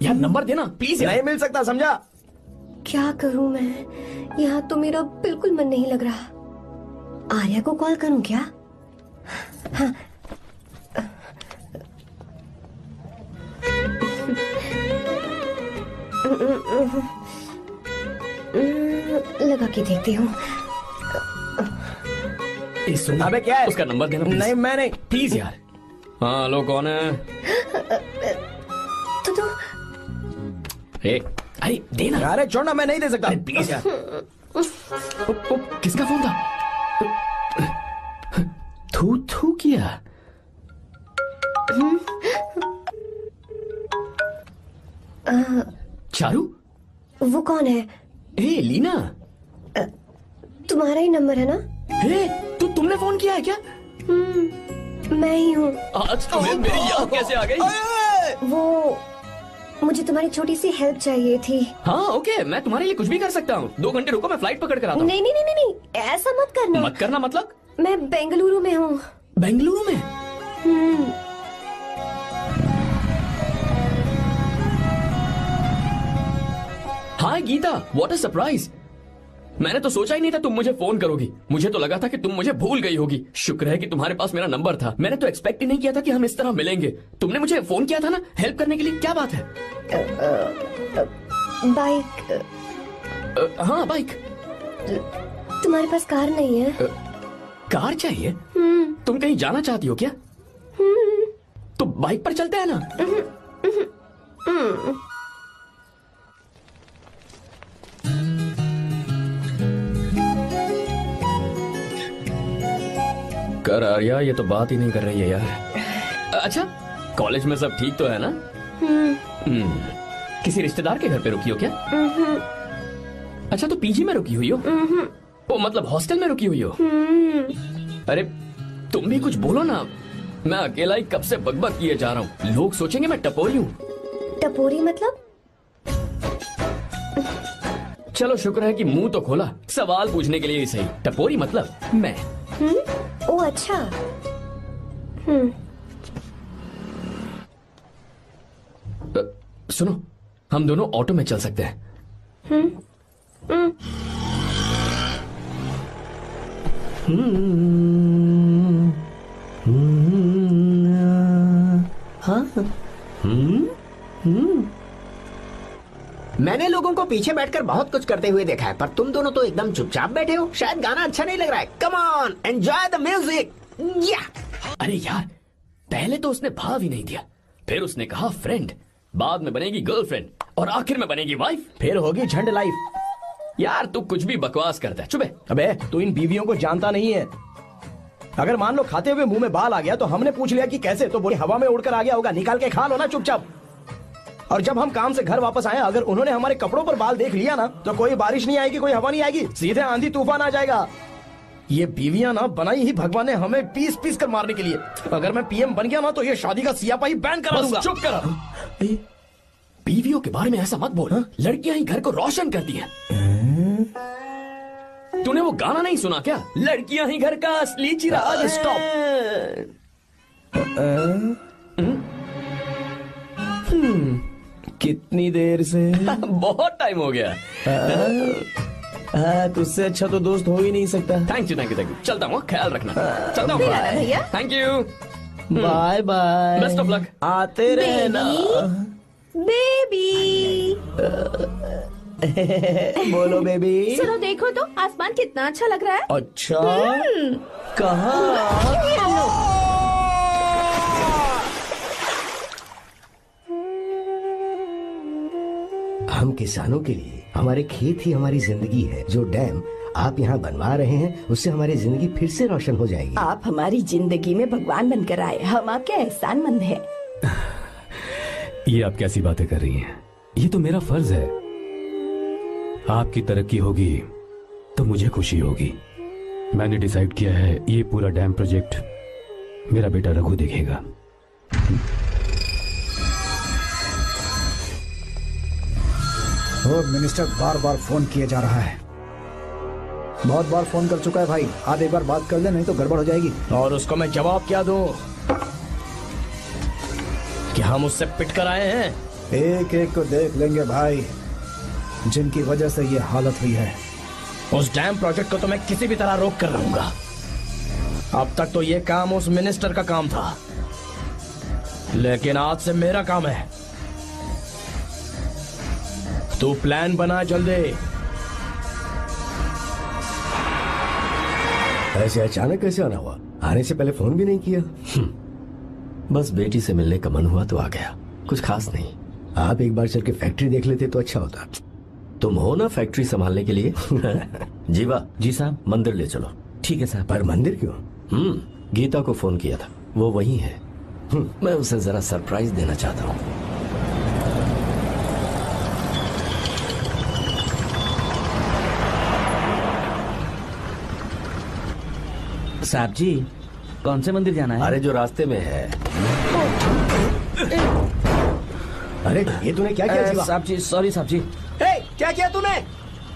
यार नंबर देना प्लीज। नहीं मिल सकता, समझा? क्या करूं मैं? यहाँ तो मेरा बिल्कुल मन नहीं लग रहा। आर्या को कॉल करूं क्या? हाँ। लगा के देखती हूँ। अबे क्या है? उसका नंबर देना। नहीं मैं नहीं, प्लीज यार। हाँ हेलो, कौन है? तो अरे देना। अरे छोड़ना, मैं नहीं दे सकता। प्लीज यार। किसका फोन था? थू थू किया। चारू? वो कौन है? लीना। तुम्हारा ही नंबर है ना? तुमने फोन किया है क्या? मैं ही हूँ। आज तुम्हें मेरी याद कैसे आ गई? वो मुझे तुम्हारी छोटी सी हेल्प चाहिए थी। हाँ ओके, मैं तुम्हारे लिए कुछ भी कर सकता हूँ। 2 घंटे रुको, मैं फ्लाइट पकड़ कर आता हूँ। नहीं नहीं नहीं नहीं, ऐसा मत करना। मत करना मतलब? मैं बेंगलुरु में हूँ। बेंगलुरु में? हाय गीता, व्हाट अ सरप्राइज। मैंने तो सोचा ही नहीं था तुम मुझे फोन करोगी। मुझे तो लगा था कि तुम मुझे भूल गई होगी। शुक्र है कि तुम्हारे पास मेरा नंबर था। मैंने तो एक्सपेक्ट ही नहीं किया था कि हम इस तरह मिलेंगे। तुमने मुझे फोन किया था ना हेल्प करने के लिए, क्या बात है? बाइक। हाँ बाइक। तुम्हारे पास कार नहीं है? कार चाहिए? तुम कहीं जाना चाहती हो क्या? तो बाइक पर चलते हैं ना। कर आर्या, ये तो बात ही नहीं कर रही है यार। अच्छा, कॉलेज में सब ठीक तो है ना? किसी रिश्तेदार के घर पे रुकी हो क्या? अच्छा, तो पीजी में रुकी हुई हो? ओ मतलब हॉस्टल में रुकी हुई हो? अरे तुम भी कुछ बोलो ना। मैं अकेला ही कब से बकबक किए जा रहा हूँ। लोग सोचेंगे मैं टपोरी हूँ। टपोरी मतलब? चलो शुक्र है कि मुंह तो खोला, सवाल पूछने के लिए ही सही। टपोरी मतलब मैं। ओ अच्छा। सुनो, हम दोनों ऑटो में चल सकते हैं। मैंने लोगों को पीछे बैठकर बहुत कुछ करते हुए देखा है, पर तुम दोनों तो एकदम चुपचाप बैठे हो। शायद गाना अच्छा नहीं लग रहा है। Come on, enjoy the music. अरे यार, पहले तो उसने भाव ही नहीं दिया, फिर उसने कहा फ्रेंड, बाद में बनेगी गर्लफ्रेंड और आखिर में बनेगी वाइफ, फिर होगी झंड लाइफ। यार तू कुछ भी बकवास करता है। चुप है। अबे तू इन बीवियों को जानता नहीं है। अगर मान लो खाते हुए मुंह में बाल आ गया तो हमने पूछ लिया कि कैसे, तो बोले हवा में उड़कर आ गया होगा। निकाल के खा लो ना चुपचाप। और जब हम काम से घर वापस आए, अगर उन्होंने हमारे कपड़ों पर बाल देख लिया ना, तो कोई बारिश नहीं आएगी, कोई हवा नहीं आएगी, सीधे आंधी तूफान आ जाएगा। ये बीवियां ना बनाई ही भगवान ने हमें पीस पीस कर मारने के लिए। अगर मैं पीएम बन गया ना, तो ये शादी का सियापाही बैन करा दूंगा। चुप कर। बीवियों के बारे में ऐसा मत बोल। लड़कियां ही घर को रोशन करती हैं। तूने वो गाना नहीं सुना क्या? लड़कियां ही घर का असली चिराग। स्टॉप। कितनी देर से? बहुत टाइम हो गया। तुझसे अच्छा तो दोस्त हो ही नहीं सकता। Thank you, thank you, thank you. चलता हूँ, ख्याल रखना। चलता हूँ भैया। Thank you. Bye bye. Best of luck. आते रहना। बेबी। बोलो बेबी। सुनो, देखो तो आसमान कितना अच्छा लग रहा है। अच्छा, कहाँ? हम किसानों के लिए हमारे खेत ही हमारी जिंदगी है। जो डैम आप यहाँ बनवा रहे हैं, उससे हमारी जिंदगी फिर से रोशन हो जाएगी। आप हमारी जिंदगी में भगवान बनकर आए, हम आपके एहसानमंद हैं। ये आप कैसी बातें कर रही हैं? ये तो मेरा फर्ज है। आपकी तरक्की होगी तो मुझे खुशी होगी। मैंने डिसाइड किया है, ये पूरा डैम प्रोजेक्ट मेरा बेटा रघु देखेगा। होम मिनिस्टर बार बार फोन किया जा रहा है। बहुत बार फोन कर चुका है भाई। आप एक बार बात कर ले, नहीं तो गड़बड़ हो जाएगी। और उसको मैं जवाब क्या दूं कि हम उससे पिट कर आए हैं? एक एक को देख लेंगे भाई, जिनकी वजह से ये हालत हुई है। उस डैम प्रोजेक्ट को तो मैं किसी भी तरह रोक कर रहूंगा। अब तक तो ये काम उस मिनिस्टर का काम था, लेकिन आज से मेरा काम है। तू प्लान बना जल्दी। ऐसे अचानक कैसे आना हुआ? आने से पहले फोन भी नहीं किया? बस बेटी से मिलने का मन हुआ तो आ गया, कुछ खास नहीं। आप एक बार चल के फैक्ट्री देख लेते तो अच्छा होता। तुम हो ना फैक्ट्री संभालने के लिए। जीवा। जी साहब। मंदिर ले चलो। ठीक है साहब। पर मंदिर क्यों? गीता को फोन किया था, वो वही है। मैं उसे जरा सरप्राइज देना चाहता हूँ। साहब जी, कौन से मंदिर जाना है? अरे जो रास्ते में है। अरे ये तूने क्या किया जीवा? साहब जी, सॉरी साहब जी। क्या किया तूने?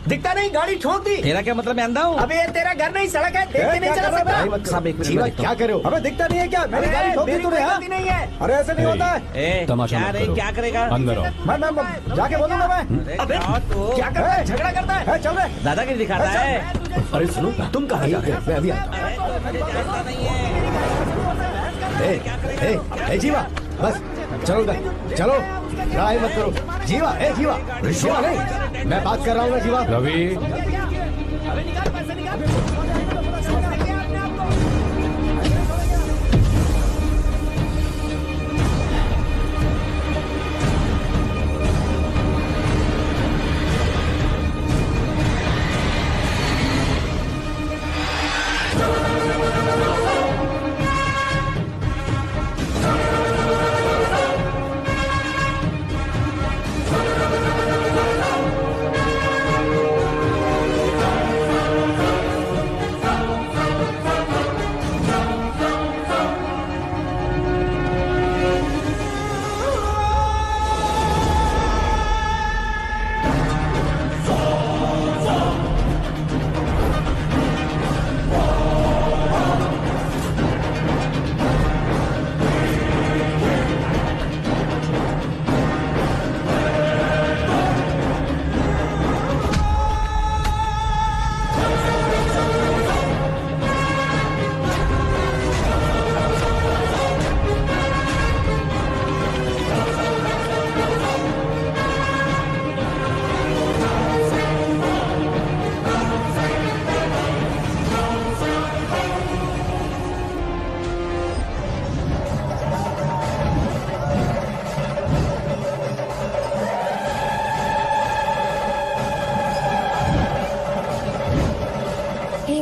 दिखता नहीं, गाड़ी ठोक दी। तेरा क्या मतलब? मैं अंधा हूँ? अबे ये तेरा घर नहीं, सड़क है, देख के नहीं चला सकता। साहब एक जीवा मिनट। क्या करे हो? अबे दिखता नहीं है क्या? मेरी गाड़ी ठोक दी तूने। हाँ? नहीं है। अरे ऐसे नहीं होता है। तमाशा मत करो। क्या करेगा? अंदर आओ। मैं जाके बोलूंगा मैं। अबे क्या करता है? झगड़ा करता है? चल रहे दादागिरी दिखाता है। अरे सुनो, तुम कहाँ जा रहे हो? मैं अभी आता हूँ। जीवा बस चलो उधर, चलो लड़ाई मत करो। जीवा, जीवा, जीवा नहीं, मैं बात कर रहा हूँ ना जीवा। रवि,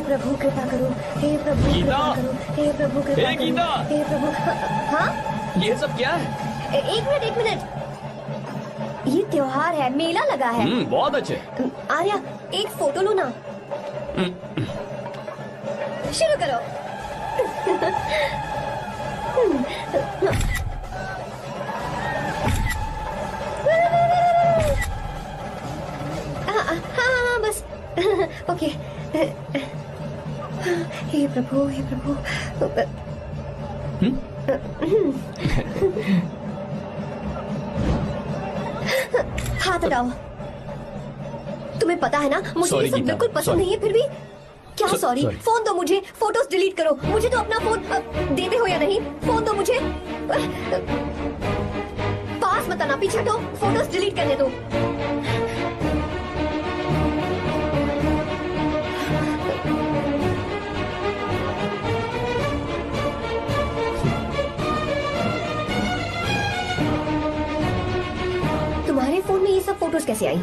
प्रभु कृपा करो, हे प्रभु गीता! कृपा करो, हे प्रभु कृपा हे करो, गीता! हे प्रभु। हाँ, ये सब क्या है? एक मिनट। त्योहार है, मेला लगा है। बहुत अच्छे। आर्या, एक फोटो लो ना। शुरू करो। हाँ बस। ओके। हे प्रभु, हे प्रभु। हाथ हटाओ। तुम्हें पता है ना, मुझे ये सब बिल्कुल पसंद नहीं है, फिर भी क्या सॉरी? फोन दो मुझे, फोटोज डिलीट करो। मुझे तो अपना फोन देते हो या नहीं? फोन दो मुझे। पास मत आना, पीछे हटो, फोटोज डिलीट करने दो। तुम्हारे फोन में ये सब फोटोज कैसे आई?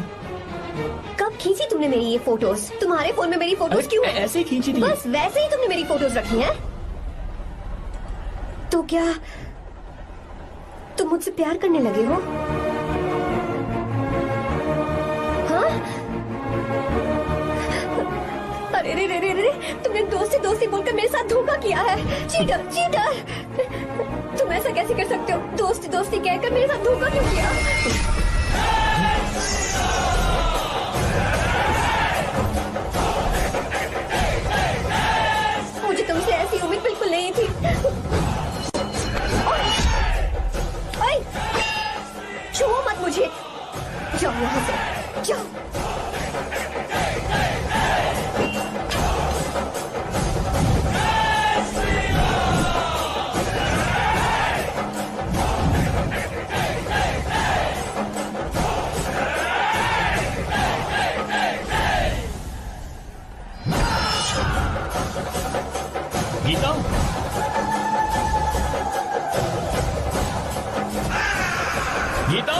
कब खींची तुमने मेरी ये फोटोज? तुम्हारे फोन में मेरी फोटोज क्यों? ऐसे खींची थी। बस वैसे ही तुमने मेरी फोटोज रखी हैं? तो क्या तुम मुझसे प्यार करने लगे हो? हाँ? अरे रे रे रे रे, तुमने दोस्ती दोस्ती बोलकर मेरे साथ धोखा किया है। Cheater, cheater! तुम ऐसा कैसे कर सकते हो? दोस्ती दोस्ती कहकर मेरे साथ धोखा क्यों किया? मुझे तुमसे ऐसी उम्मीद बिल्कुल नहीं थी। ओए, छुओ मत मुझे। जाओ यहाँ से, जाओ। गीता, गीता,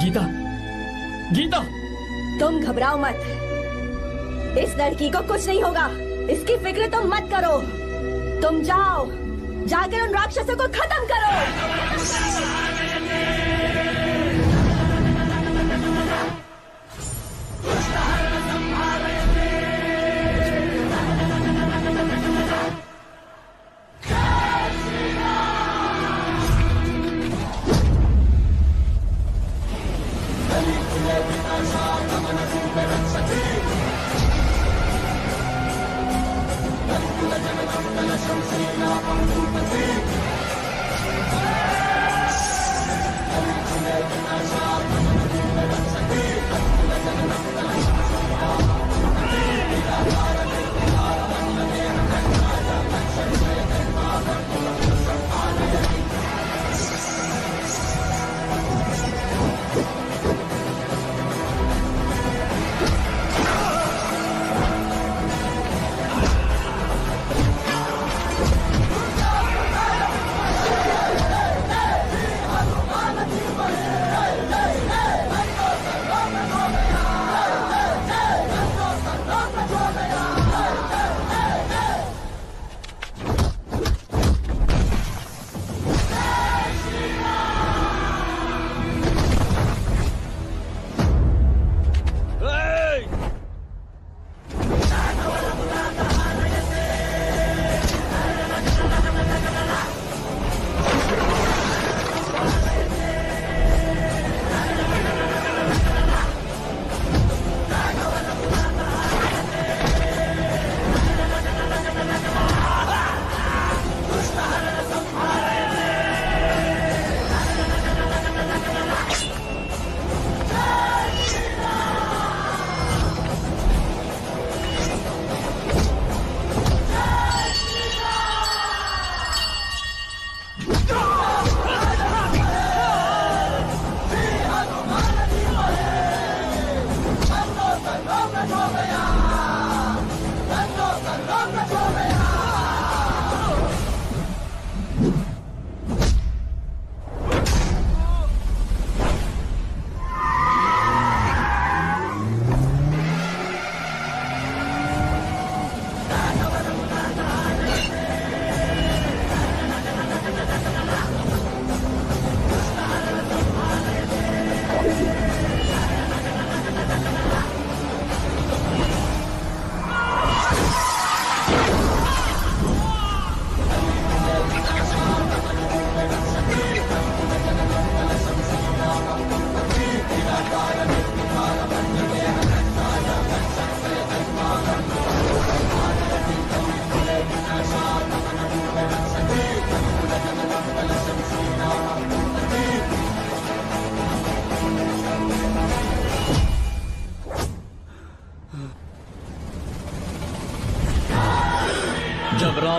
गीता, गीता! तुम घबराओ मत, इस लड़की को कुछ नहीं होगा। इसकी फिक्र तुम मत करो। तुम जाओ, जाकर उन राक्षसों को खत्म करो।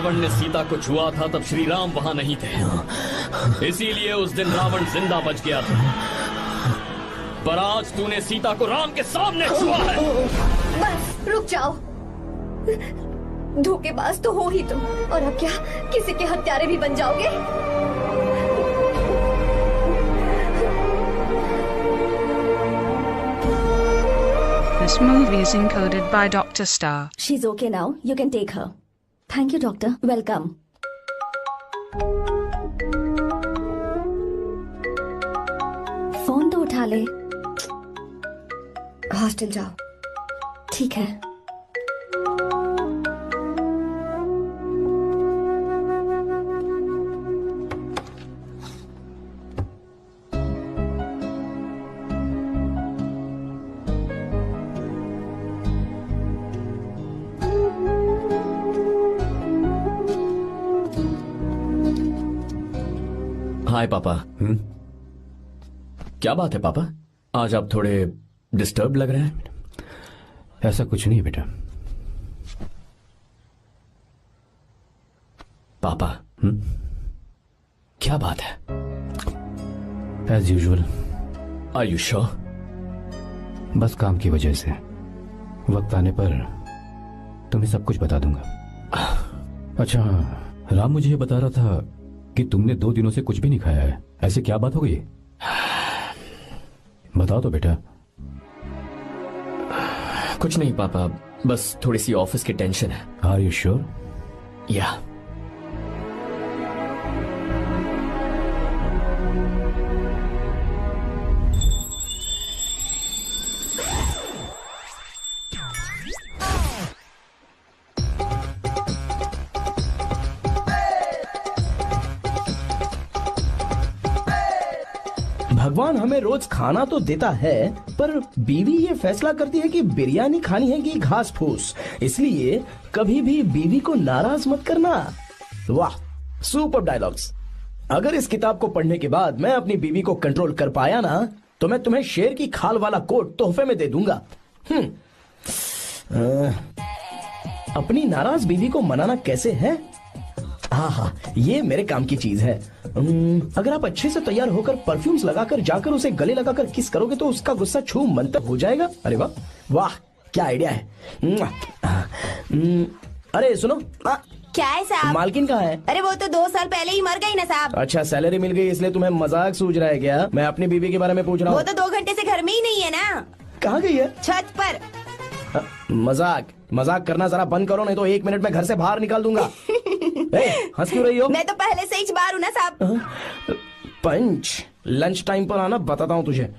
रावण ने सीता को छुआ था तब श्री राम वहां नहीं थे, इसीलिए उस दिन रावण जिंदा बच गया था। पर आज तूने सीता को राम के सामने छुआ है। बस रुक जाओ, धोखेबाज तो हो ही तुम, और अब क्या किसी के हत्यारे भी बन जाओगे? This movie is encoded by Dr. Star. She's okay now. You can take her. Thank you, doctor. Welcome. Phone तो उठा ले। हॉस्टल जाओ। ठीक है। हाय पापा। क्या बात है पापा, आज आप थोड़े डिस्टर्ब लग रहे हैं। ऐसा कुछ नहीं बेटा। पापा क्या बात है? As usual. Are you sure? बस काम की वजह से वक्त आने पर तुम्हें सब कुछ बता दूंगा। अच्छा, राम मुझे ये बता रहा था कि तुमने 2 दिनों से कुछ भी नहीं खाया है। ऐसे क्या बात हो गई? बताओ तो बेटा। कुछ नहीं पापा, बस थोड़ी सी ऑफिस की टेंशन है। Are you sure? या। भगवान हमें रोज खाना तो देता है, पर बीवी ये फैसला करती है कि बिरयानी खानी है कि घास फूस। इसलिए कभी भी बीवी को नाराज मत करना। वाह, सुपर डायलॉग्स। अगर इस किताब को पढ़ने के बाद मैं अपनी बीवी को कंट्रोल कर पाया ना, तो मैं तुम्हें शेर की खाल वाला कोट तोहफे में दे दूंगा। अपनी नाराज बीवी को मनाना कैसे है? हाँ, ये मेरे काम की चीज है। अगर आप अच्छे से तैयार होकर परफ्यूम्स लगाकर जाकर उसे गले लगाकर किस करोगे तो उसका गुस्सा छू मंतक हो जाएगा। अरे वाह वाह, क्या आइडिया है। अरे सुनो, क्या है साहब? मालकिन कहाँ है? अरे वो तो 2 साल पहले ही मर गई ना साहब। अच्छा, सैलरी मिल गई इसलिए तुम्हें मजाक सूझ रहा है क्या? मैं अपनी बीवी के बारे में पूछ रहा हूँ। वो तो 2 घंटे से घर में ही नहीं है ना। कहाँ गई है? छत पर। मजाक करना जरा बंद करो, नहीं तो 1 मिनट में घर से बाहर निकाल दूंगा। हंस क्यों रही हो? मैं तो पहले से ही बाहर हूँ ना साहब। पंच, लंच टाइम पर आना, बताता हूँ तुझे।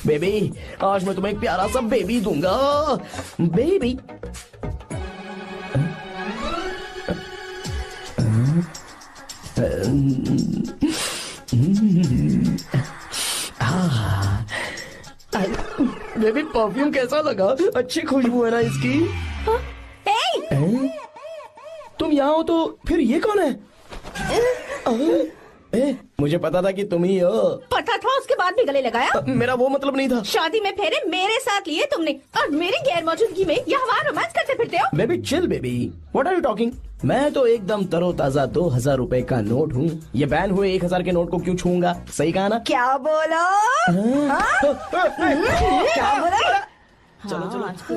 बेबी, आज मैं तुम्हें एक प्यारा सा बेबी दूंगा। बेबी बेबी, परफ्यूम कैसा लगा? अच्छी खुशबू है ना इसकी? तुम यहाँ हो तो फिर ये कौन है? मुझे पता था कि तुम ही हो। पता था, उसके बाद भी गले लगाया? मेरा वो मतलब नहीं था। शादी में फेरे मेरे साथ लिए तुमने और मेरी गैर मौजूदगी में यहाँ रोमांस करते फिरते हो। Baby chill baby, what are you talking? मैं तो एकदम तरोताजा 2000 रुपए का नोट हूँ। ये बैन हुए 1000 के नोट को क्यों छूऊंगा? सही कहा ना? क्या बोलो? क्या बोलो? चलो नमस्ते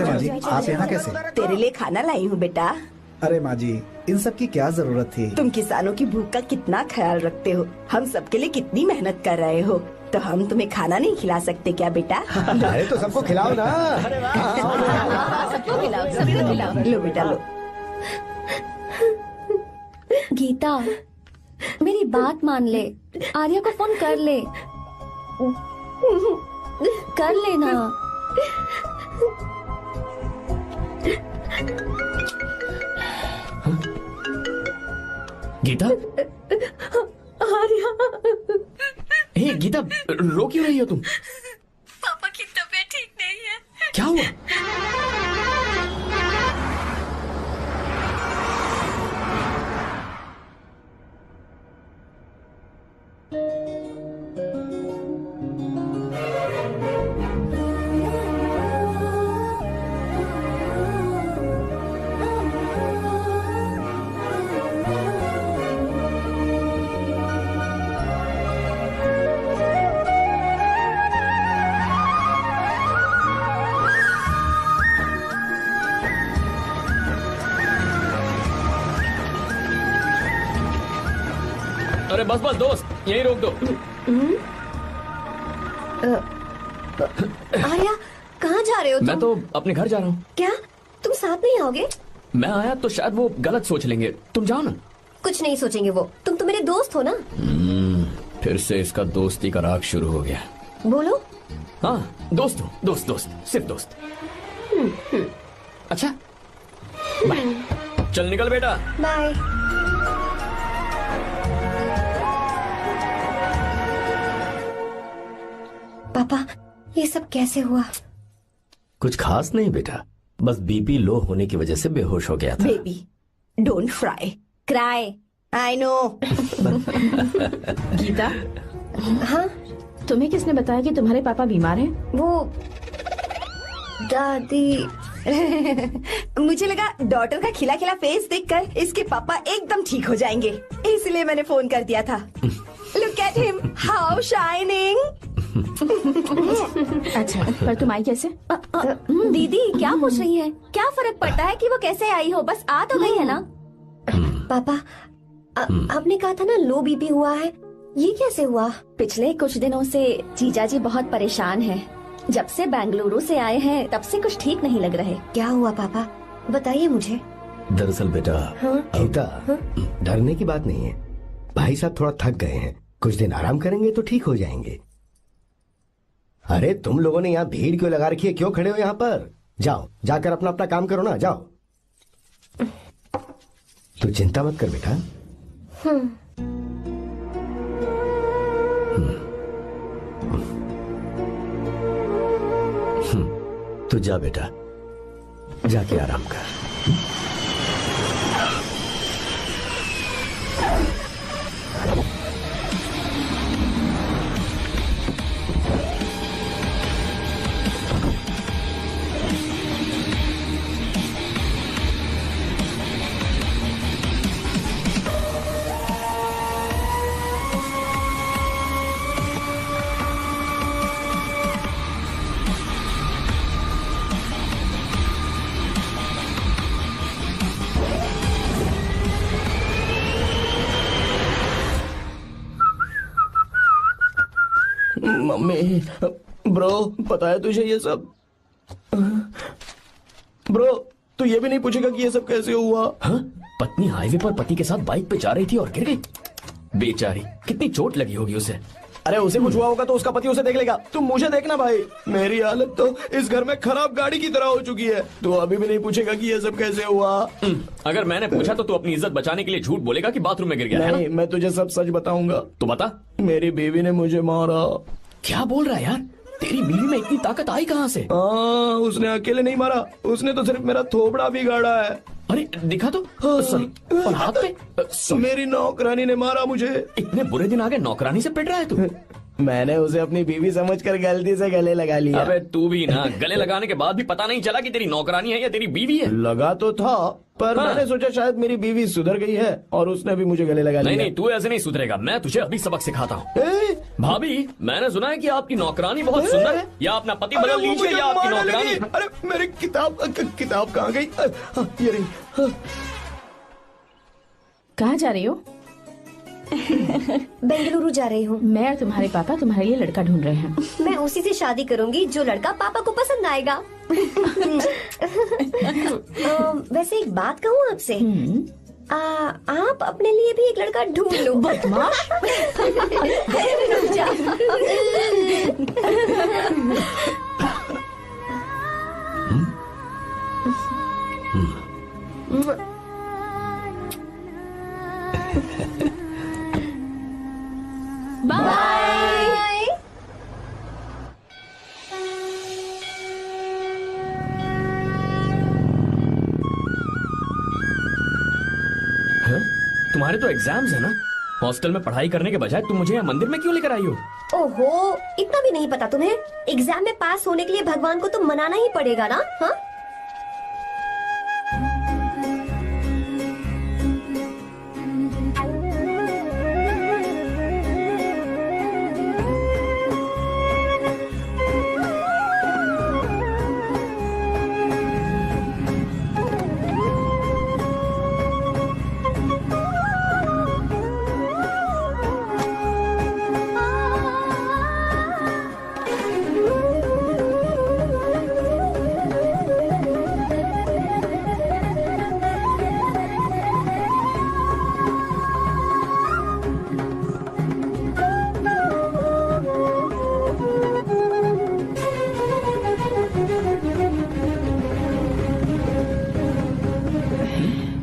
माँ जी, आप यहाँ कैसे? तेरे लिए खाना लाई हूँ बेटा। अरे माँ जी, इन सब की क्या जरूरत थी? तुम किसानों की भूख का कितना ख्याल रखते हो, हम सबके लिए कितनी मेहनत कर रहे हो, तो हम तुम्हें खाना नहीं खिला सकते क्या बेटा? अरे तो सबको खिलाओ ना। सबको खिलाओ, सबको खिलाओ। लो बेटा लो। गीता, मेरी बात मान ले, आर्या को फोन कर ले। कर लेना। गीता, आर्या। हे गीता, रो क्यों रही हो तुम? पापा की तबीयत ठीक नहीं है। क्या हुआ? बस बस दोस्त, यही रोक दो। आर्या, कहाँ जा रहे हो तुम? मैं तो अपने घर जा रहा हूँ। क्या तुम साथ नहीं आओगे? मैं आया तो शायद वो गलत सोच लेंगे, तुम जाओ ना। कुछ नहीं सोचेंगे वो, तुम तो मेरे दोस्त हो ना। फिर से इसका दोस्ती का राग शुरू हो गया। बोलो। हाँ दोस्त हूँ, दोस्त दोस्त, सिर्फ दोस्त। अच्छा बाय, चल निकल बेटा। बाय। पापा, ये सब कैसे हुआ? कुछ खास नहीं बेटा, बस बीपी लो होने की वजह से बेहोश हो गया था। Baby don't fry cry, I know. Geeta, हाँ तुम्हें किसने बताया कि तुम्हारे पापा बीमार हैं? वो दादी। मुझे लगा डॉटर का खिला खिला फेस देखकर इसके पापा एकदम ठीक हो जाएंगे, इसलिए मैंने फोन कर दिया था। Look at him, how shining. अच्छा, पर तुम आई कैसे? दीदी क्या पूछ रही है? क्या फर्क पड़ता है कि वो कैसे आई हो, बस आ तो गई है ना। पापा, आपने कहा था ना लो बीपी हुआ है, ये कैसे हुआ? पिछले कुछ दिनों से जीजा जी बहुत परेशान हैं। जब से बेंगलुरु से आए हैं तब से कुछ ठीक नहीं लग रहे। क्या हुआ पापा, बताइए मुझे। दरअसल बेटा, गीता, डरने की बात नहीं है। भाई साहब थोड़ा थक गए हैं, कुछ दिन आराम करेंगे तो ठीक हो जाएंगे। अरे तुम लोगों ने यहाँ भीड़ क्यों लगा रखी है, क्यों खड़े हो यहाँ पर? जाओ, जाकर अपना अपना काम करो ना, जाओ। तू चिंता मत कर बेटा। तू जा बेटा, जाके आराम कर। मम्मी, ब्रो, पता है तुझे ये सब? ब्रो, तू ये भी नहीं पूछेगा कि ये सब कैसे हुआ? हाँ? पत्नी हाईवे पर पति के साथ बाइक पे जा रही थी और गिर गई। बेचारी, कितनी चोट लगी होगी उसे। अरे उसे कुछ हुआ होगा तो उसका पति उसे देख लेगा, तुम मुझे देखना भाई। मेरी हालत तो इस घर में खराब गाड़ी की तरह हो चुकी है। तू अभी भी नहीं पूछेगा कि ये सब कैसे हुआ? अगर मैंने पूछा तो तू अपनी इज्जत बचाने के लिए झूठ बोलेगा कि बाथरूम में गिर गया। नहीं, मैं तुझे सब सच बताऊंगा। तो बता। मेरी बीवी ने मुझे मारा। क्या बोल रहा है यार? तेरी बीवी में इतनी ताकत आई कहाँ से? उसने अकेले नहीं मारा, उसने तो सिर्फ मेरा थोबड़ा बिगाड़ा है। अरे दिखा तो। सॉरी, और हाथ पे? मेरी नौकरानी ने मारा मुझे। इतने बुरे दिन आ गए, नौकरानी से पिट रहा है तू? मैंने उसे अपनी बीवी समझकर गलती से गले लगा लिया। अबे तू भी ना, गले लगाने के बाद भी पता नहीं चला कि तेरी नौकरानी है या तेरी बीवी है। लगा तो था, पर मैंने सोचा शायद मेरी बीवी सुधर गई है और उसने भी मुझे गले लगा लिया। नहीं, तू ऐसे नहीं सुधरेगा, मैं तुझे अभी सबक सिखाता हूँ। भाभी, मैंने सुना है कि आपकी नौकरानी बहुत सुंदर है, या अपना पति बदल लीजिए या आपकी नौकरानी। अरे मेरी किताब कहाँ गई? ये रही। कहाँ जा रही हो? बेंगलुरु जा रही हूँ। मैं और तुम्हारे पापा तुम्हारे लिए लड़का ढूंढ रहे हैं। मैं उसी से शादी करूंगी जो लड़का पापा को पसंद आएगा। वैसे एक बात कहूँ आपसे, आप अपने लिए भी एक लड़का ढूंढ लो। बदमाश। बाय। तुम्हारे तो एग्जाम्स है ना? हॉस्टल में पढ़ाई करने के बजाय तुम मुझे यहाँ मंदिर में क्यों लेकर आई हो? ओहो, इतना भी नहीं पता तुम्हें? एग्जाम में पास होने के लिए भगवान को तो मनाना ही पड़ेगा ना। हाँ,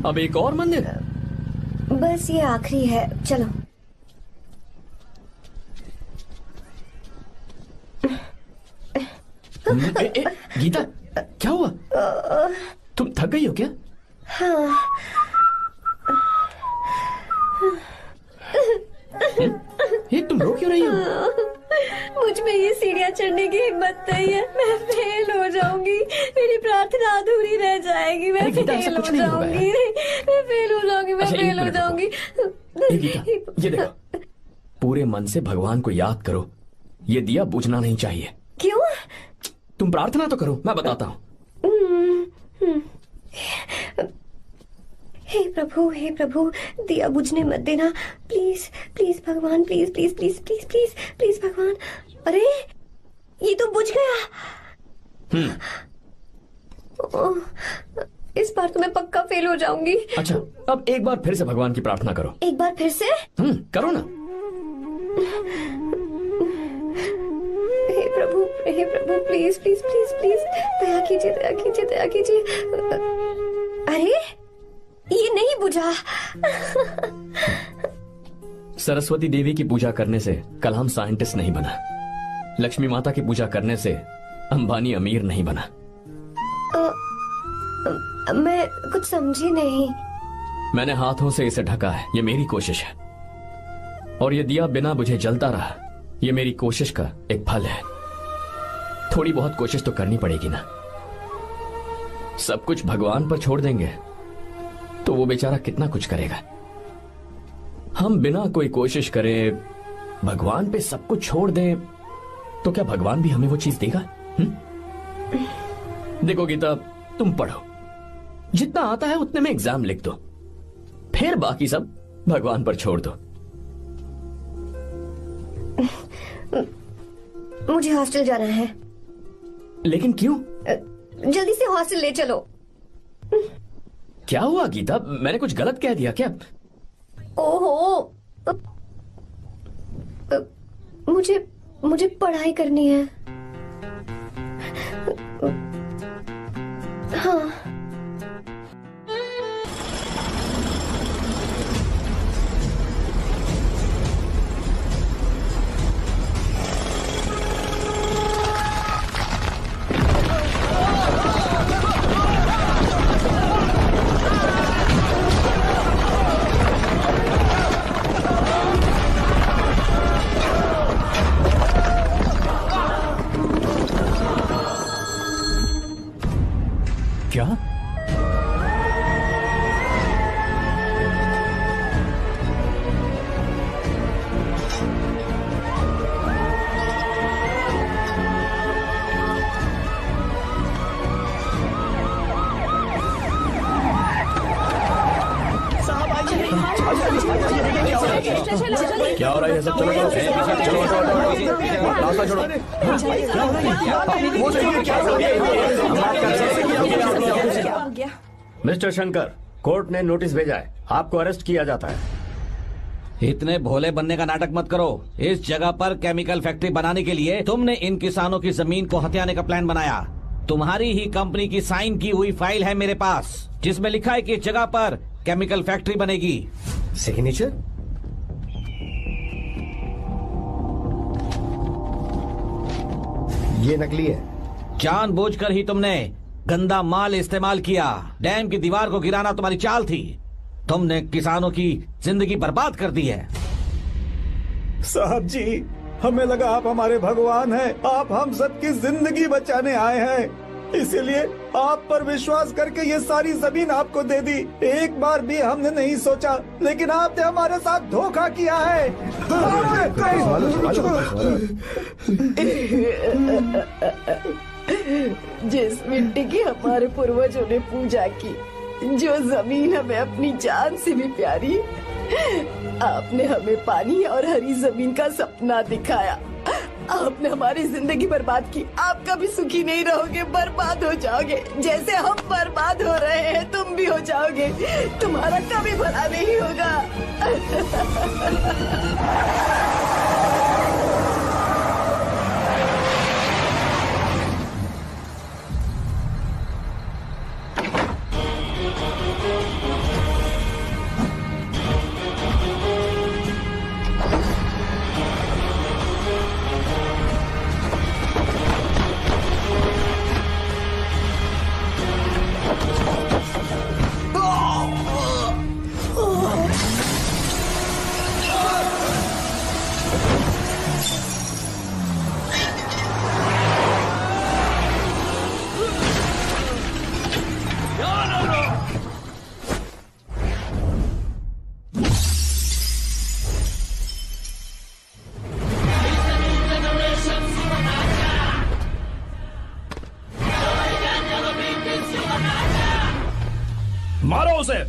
अब एक और मंदिर? बस ये आखिरी है, चलो। गीता, क्या हुआ? तुम थक गई हो क्या? हाँ। ये तुम रो क्यों रही हो? मुझ में ये सीढ़ियाँ चढ़ने की हिम्मत नहीं है। मैं फेल हो जाऊंगी, मेरी प्रार्थना अधूरी रह जाएगी। मैं फेल हो जाऊंगी, मैं फेल हो जाऊंगी, मैं फेल हो जाऊंगी। गीता, ये देखो, पूरे मन से भगवान को याद करो। ये दिया बुझना नहीं चाहिए। क्यों? तुम प्रार्थना तो करो, मैं बताता हूँ। हे प्रभु, दिया बुझने मत देना, प्लीज प्लीज भगवान, please please please please please please भगवान। अरे ये तो बुझ गया। इस बार तो मैं पक्का फेल हो जाऊंगी। अच्छा, अब एक बार फिर से भगवान की प्रार्थना करो। एक बार फिर से? करो ना। हे प्रभु, प्लीज प्लीज प्लीज प्लीज, दया कीजिए, दया कीजिए, दया कीजिए। अरे ये नहीं बुझा। सरस्वती देवी की पूजा करने से कलाम साइंटिस्ट नहीं बना। लक्ष्मी माता की पूजा करने से अंबानी अमीर नहीं बना। मैं कुछ समझी नहीं। मैंने हाथों से इसे ढका है, ये मेरी कोशिश है। और ये दिया बिना बुझे जलता रहा, ये मेरी कोशिश का एक फल है। थोड़ी बहुत कोशिश तो करनी पड़ेगी ना। सब कुछ भगवान पर छोड़ देंगे तो वो बेचारा कितना कुछ करेगा। हम बिना कोई कोशिश करे भगवान पे सब कुछ छोड़ दें तो क्या भगवान भी हमें वो चीज देगा? देखो गीता, तुम पढ़ो, जितना आता है उतने में एग्जाम लिख दो, फिर बाकी सब भगवान पर छोड़ दो। मुझे हॉस्टल जाना है। लेकिन क्यों? जल्दी से हॉस्टल ले चलो। क्या हुआ गीता, मैंने कुछ गलत कह दिया क्या? ओहो, मुझे पढ़ाई करनी है। हाँ। क्या? क्या हो रहा है सब? चलो रास्ता छोड़ो। मिस्टर शंकर, कोर्ट ने नोटिस भेजा है, आपको अरेस्ट किया जाता है। इतने भोले बनने का नाटक मत करो। इस जगह पर केमिकल फैक्ट्री बनाने के लिए तुमने इन किसानों की जमीन को हथियाने का प्लान बनाया। तुम्हारी ही कंपनी की साइन की हुई फाइल है मेरे पास, जिसमें लिखा है कि इस जगह पर केमिकल फैक्ट्री बनेगी। सिग्नेचर? ये नकली है। जानबूझकर ही तुमने गंदा माल इस्तेमाल किया। डैम की दीवार को गिराना तुम्हारी चाल थी। तुमने किसानों की जिंदगी बर्बाद कर दी है। साहब जी, हमें लगा आप हमारे भगवान हैं, आप हम सबकी जिंदगी बचाने आए हैं, इसीलिए आप पर विश्वास करके ये सारी जमीन आपको दे दी। एक बार भी हमने नहीं सोचा, लेकिन आपने हमारे साथ धोखा किया है। जिस मिट्टी की हमारे पूर्वजों ने पूजा की, जो जमीन हमें अपनी जान से भी प्यारी, आपने हमें पानी और हरी जमीन का सपना दिखाया। आपने हमारी जिंदगी बर्बाद की। आप कभी सुखी नहीं रहोगे, बर्बाद हो जाओगे। जैसे हम बर्बाद हो रहे हैं तुम भी हो जाओगे। तुम्हारा कभी भला नहीं होगा। उसे।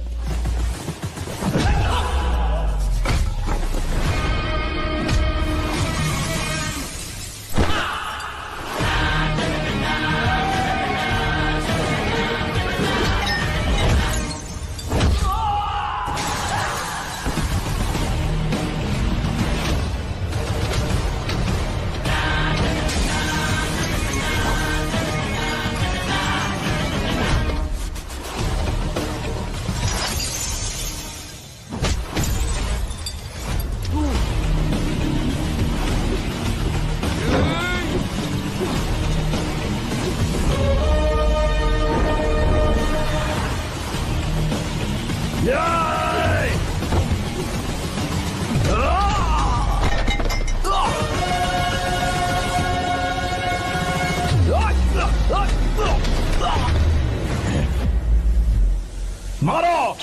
मारो।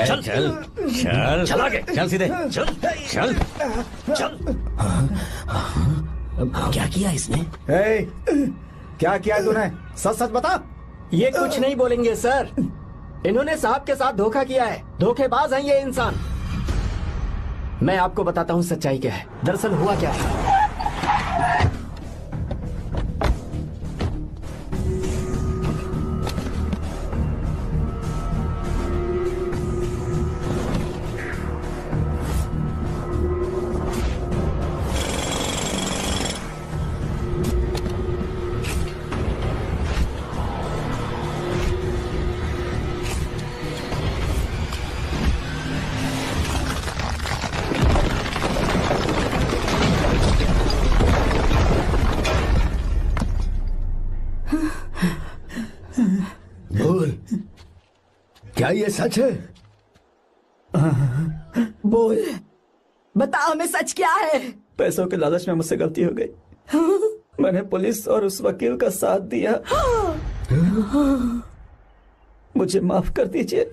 चल चल चल चल आगे। चल सीधे चल चल चल। क्या किया इसने? क्या किया तूने? सच सच बता। ये कुछ नहीं बोलेंगे सर। इन्होंने साहब के साथ धोखा किया है। धोखेबाज हैं ये इंसान। मैं आपको बताता हूँ सच्चाई क्या है। दरअसल हुआ क्या है, बोल, क्या ये सच है? बोल, बता हमें सच क्या है। पैसों के लालच में मुझसे गलती हो गई। मैंने पुलिस और उस वकील का साथ दिया। मुझे माफ कर दीजिए।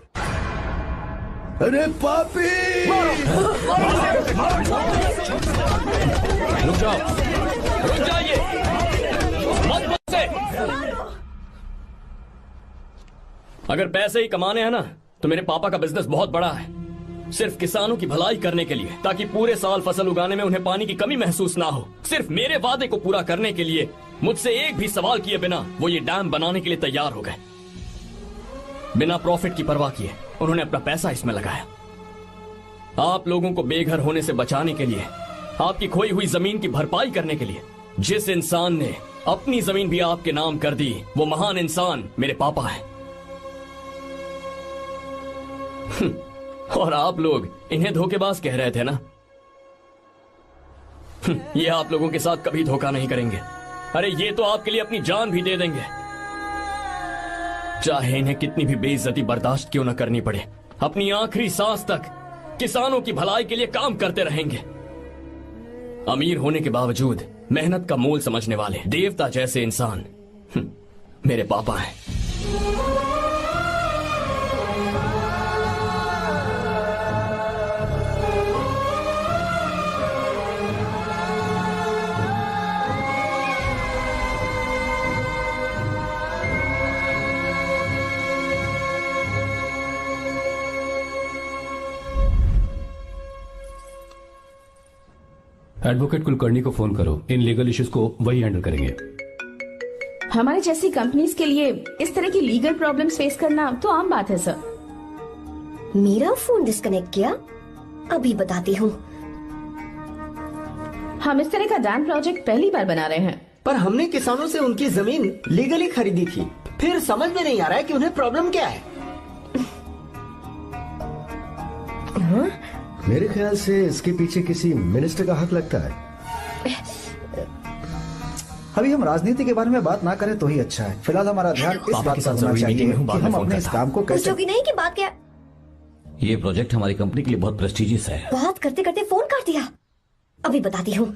अरे पापी! रुक जाओ, रुक जाइए, मत मुझसे। अगर पैसे ही कमाने हैं ना, तो मेरे पापा का बिजनेस बहुत बड़ा है। सिर्फ किसानों की भलाई करने के लिए, ताकि पूरे साल फसल उगाने में उन्हें पानी की कमी महसूस ना हो। सिर्फ मेरे वादे को पूरा करने के लिए मुझसे एक भी सवाल किए बिना वो ये डैम बनाने के लिए तैयार हो गए। बिना प्रॉफिट की परवाह किए उन्होंने अपना पैसा इसमें लगाया। आप लोगों को बेघर होने से बचाने के लिए, आपकी खोई हुई जमीन की भरपाई करने के लिए। जिस इंसान ने अपनी जमीन भी आपके नाम कर दी, वो महान इंसान मेरे पापा है। और आप लोग इन्हें धोखेबाज कह रहे थे ना? ये आप लोगों के साथ कभी धोखा नहीं करेंगे। अरे ये तो आपके लिए अपनी जान भी दे देंगे, चाहे इन्हें कितनी भी बेइज्जती बर्दाश्त क्यों न करनी पड़े। अपनी आखिरी सांस तक किसानों की भलाई के लिए काम करते रहेंगे। अमीर होने के बावजूद मेहनत का मोल समझने वाले देवता जैसे इंसान मेरे पापा हैं। एडवोकेट कुलकर्णी को फोन करो। इन लीगल इश्यूज को वही हैंडल करेंगे। हमारे जैसी कंपनीज के लिए इस तरह की लीगल प्रॉब्लम्स फेस करना तो आम बात है सर। मेरा फोन डिस्कनेक्ट किया? अभी बताती हूँ। हम इस तरह का डैम प्रोजेक्ट पहली बार बना रहे हैं। पर हमने किसानों से उनकी जमीन लीगली खरीदी थी। फिर समझ में नहीं आ रहा है कि उन्हें प्रॉब्लम क्या है। मेरे ख्याल से इसके पीछे किसी मिनिस्टर का हक लगता है। अभी हम राजनीति के बारे में बात ना करें तो ही अच्छा है। फिलहाल हमारा ध्यान इस बात पर होना चाहिए कि हम अपने इस काम को कैसे। पूछोगी नहीं कि बात क्या? ये प्रोजेक्ट हमारी कंपनी के लिए बहुत प्रेस्टिजियस है। बात करते करते फोन काट दिया। अभी बताती हूँ।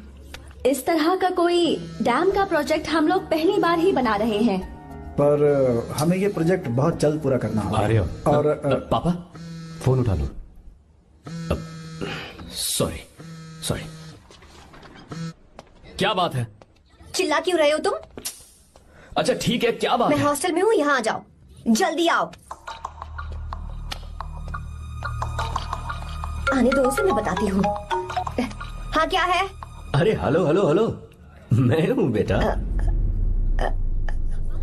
इस तरह का कोई डैम का प्रोजेक्ट हम लोग पहली बार ही बना रहे हैं। पर हमें ये प्रोजेक्ट बहुत जल्द पूरा करना होगा। आर्य, और पापा फोन उठा लो। सॉरी सॉरी, क्या बात है? चिल्ला क्यों रहे हो तुम? अच्छा ठीक है, क्या बात मैं है? हॉस्टल में हूँ, यहाँ आ जाओ, जल्दी आओ। आने दो उसे, मैं बताती हूँ। हाँ क्या है? अरे हेलो हेलो हेलो, मैं हूँ बेटा।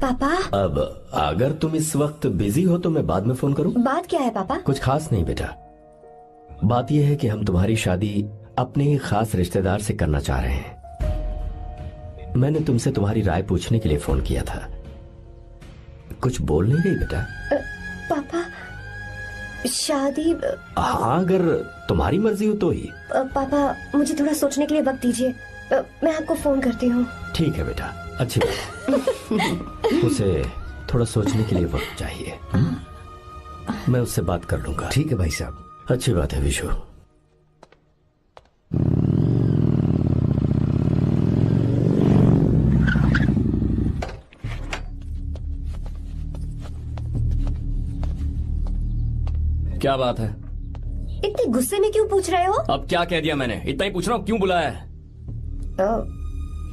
पापा। अब अगर तुम इस वक्त बिजी हो तो मैं बाद में फोन करूँ? बात क्या है पापा? कुछ खास नहीं बेटा, बात यह है कि हम तुम्हारी शादी अपने ही खास रिश्तेदार से करना चाह रहे हैं। मैंने तुमसे तुम्हारी राय पूछने के लिए फोन किया था। कुछ बोल नहीं रही बेटा? पापा शादी। हाँ अगर तुम्हारी मर्जी हो तो ही। पापा मुझे थोड़ा सोचने के लिए वक्त दीजिए, मैं आपको फोन करती हूँ। ठीक है बेटा, अच्छी बात। उसे थोड़ा सोचने के लिए वक्त चाहिए। मैं उससे बात कर लूंगा। ठीक है भाई साहब। अच्छी बात है विशु। क्या बात है? इतने गुस्से में क्यों पूछ रहे हो? अब क्या कह दिया मैंने? इतना ही पूछ रहा हूँ, क्यों बुलाया है?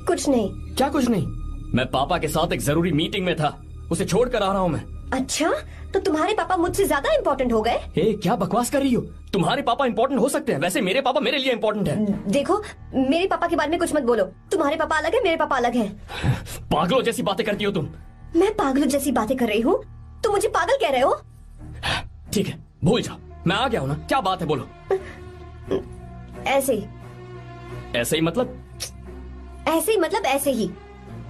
कुछ नहीं। क्या कुछ नहीं? मैं पापा के साथ एक जरूरी मीटिंग में था, उसे छोड़ कर आ रहा हूँ मैं। अच्छा, तो तुम्हारे पापा मुझसे ज्यादा इम्पोर्टेंट हो गए? क्या बकवास कर रही हो? तुम्हारे पापा इम्पोर्टेंट हो सकते हैं, वैसे मेरे पापा मेरे लिए इम्पोर्टेंट है। देखो, मेरे पापा के बारे में कुछ मत बोलो। तुम्हारे पापा अलग है, मेरे पापा अलग है। पागलों जैसी बातें करती हो तुम। मैं पागलों जैसी बातें कर रही हूँ? तुम मुझे पागल कह रहे हो? ठीक है, भूल जाओ, मैं आ गया हूँ ना। क्या बात है, बोलो। ऐसे ही। ऐसे ही मतलब? ऐसे ही मतलब ऐसे ही।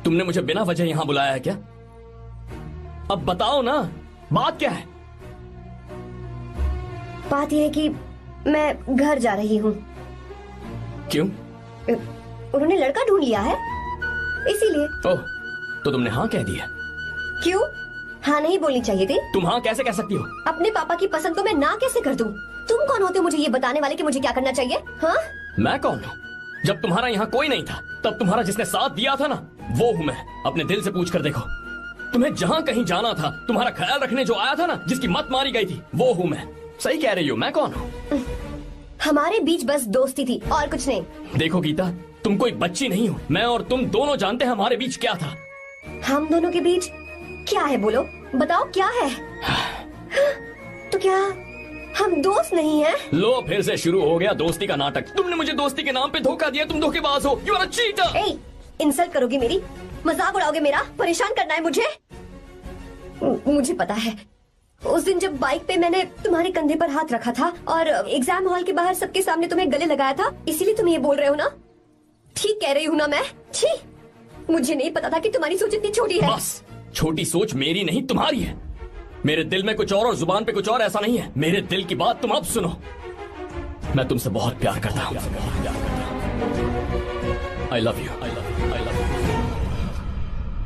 तुमने मुझे बिना वजह यहाँ बुलाया है क्या? अब बताओ ना, बात क्या है? बात यह है कि मैं घर जा रही हूँ। क्यों? उन्होंने लड़का ढूंढ लिया है, इसीलिए। ओह, तो तुमने हाँ कह दिया? क्यों? हाँ नहीं बोलनी चाहिए थी? तुम हाँ कैसे कह सकती हो? अपने पापा की पसंद को मैं ना कैसे कर दूं? तुम कौन होते हो मुझे ये बताने वाले कि मुझे क्या करना चाहिए? हाँ? मैं कौन हूँ? जब तुम्हारा यहाँ कोई नहीं था, तब तुम्हारा जिसने साथ दिया था ना, वो हूँ मैं। अपने दिल से पूछ कर देखो, तुम्हें जहाँ कहीं जाना था, तुम्हारा ख्याल रखने जो आया था ना, जिसकी मत मारी गई थी, वो हूँ मैं। सही कह रही हो, मैं कौन हूँ? हमारे बीच बस दोस्ती थी और कुछ नहीं। देखो गीता, तुम कोई बच्ची नहीं हो। मैं और तुम दोनों जानते हैं हमारे बीच क्या था। हम दोनों के बीच क्या है? बोलो, बताओ क्या है? तो क्या हम दोस्त नहीं हैं? लो, फिर से शुरू हो गया दोस्ती का नाटक। तुमने मुझे दोस्ती के नाम पे धोखा दिया, तुम धोखेबाज हो। You are a cheater. ए, इंसल्ट करोगे मेरी? मजाक उड़ाओगे मेरा? परेशान करना है मुझे? मुझे पता है, उस दिन जब बाइक पे मैंने तुम्हारे कंधे पर हाथ रखा था और एग्जाम हॉल के बाहर सबके सामने तुम्हें गले लगाया था, इसीलिए तुम ये बोल रहे हो ना? ठीक कह रही हूँ ना मैं? छी, मुझे नहीं पता था कि तुम्हारी सोच इतनी छोटी है। बस, छोटी सोच मेरी नहीं तुम्हारी है। मेरे दिल में कुछ और जुबान पे कुछ और, ऐसा नहीं है। मेरे दिल की बात तुम अब सुनो। मैं तुमसे बहुत प्यार करता हूँ। I love you, I love you, I love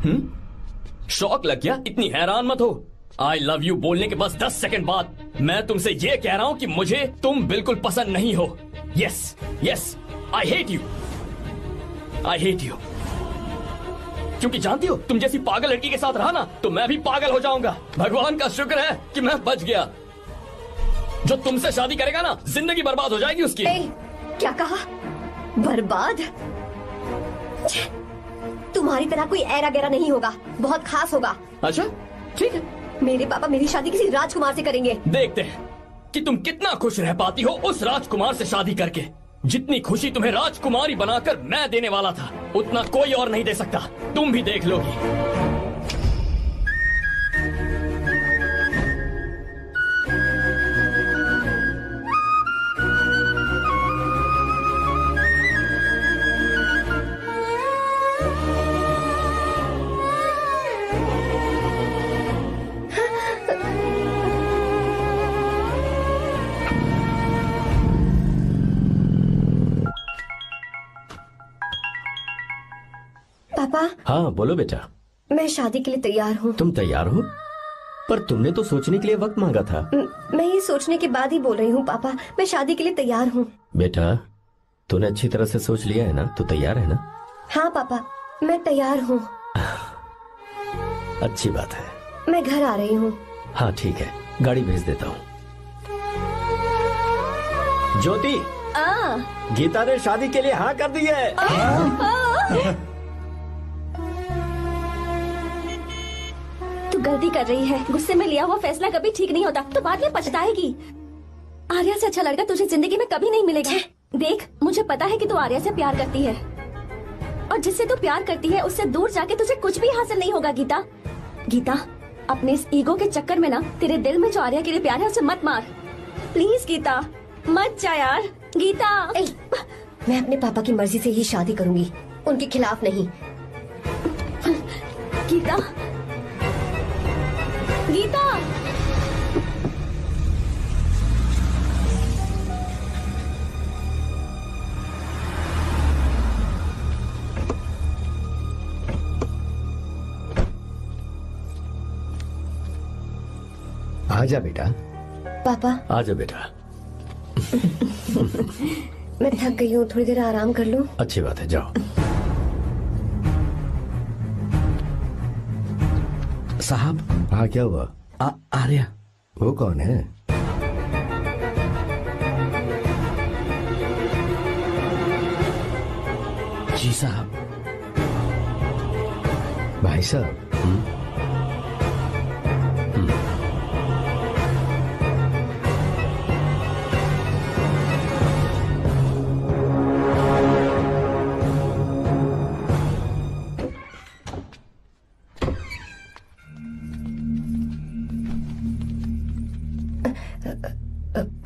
you. शौक लग गया? इतनी हैरान मत हो। आई लव यू बोलने के बस 10 सेकंड बाद मैं तुमसे ये कह रहा हूँ कि मुझे तुम बिल्कुल पसंद नहीं हो। Yes yes, I hate you, I hate you. क्योंकि जानती हो, तुम जैसी पागल लड़की के साथ रहा ना, तो मैं भी पागल हो जाऊंगा। भगवान का शुक्र है कि मैं बच गया। जो तुमसे शादी करेगा ना, जिंदगी बर्बाद हो जाएगी उसकी। क्या कहा? बर्बाद? तुम्हारी तरह कोई ऐरा गैरा नहीं होगा, बहुत खास होगा। अच्छा ठीक है, मेरे पापा मेरी शादी किसी राजकुमार से करेंगे। देखते हैं कि तुम कितना खुश रह पाती हो उस राजकुमार से शादी करके। जितनी खुशी तुम्हें राजकुमारी बनाकर मैं देने वाला था, उतना कोई और नहीं दे सकता। तुम भी देख लोगी। पापा। हाँ बोलो बेटा। मैं शादी के लिए तैयार हूँ। तुम तैयार हो? पर तुमने तो सोचने के लिए वक्त मांगा था। मैं ये सोचने के बाद ही बोल रही हूँ पापा, मैं शादी के लिए तैयार हूँ। बेटा तूने अच्छी तरह से सोच लिया है ना? तू तैयार है ना? हाँ पापा, मैं तैयार हूँ। अच्छी बात है। मैं घर आ रही हूँ। हाँ ठीक है, गाड़ी भेज देता हूँ। ज्योति, गीता ने शादी के लिए हाँ कर दी है। तू गलती कर रही है। गुस्से में लिया हुआ फैसला कभी ठीक नहीं होता, तो बाद में पछताएगी। आर्या से अच्छा लड़का तुझे जिंदगी में कभी नहीं मिलेगा। देख, मुझे पता है कि तू आर्या से प्यार करती है, और जिससे तू प्यार करती है उससे दूर जाके तुझे कुछ भी हासिल नहीं होगा। गीता, गीता, अपने इस ईगो के चक्कर में ना तेरे दिल में जो आर्या के लिए प्यार है उसे मत मार। प्लीज गीता, मत जा यार। गीता, मैं अपने पापा की मर्जी से ही शादी करूंगी, उनके खिलाफ नहीं। गीता, गीता। आजा बेटा। पापा। आजा बेटा। मैं थक गई हूँ, थोड़ी देर आराम कर लूँ। अच्छी बात है, जाओ। साहब। हाँ क्या हुआ? आर्या। वो कौन है? जी साहब। भाई साहब।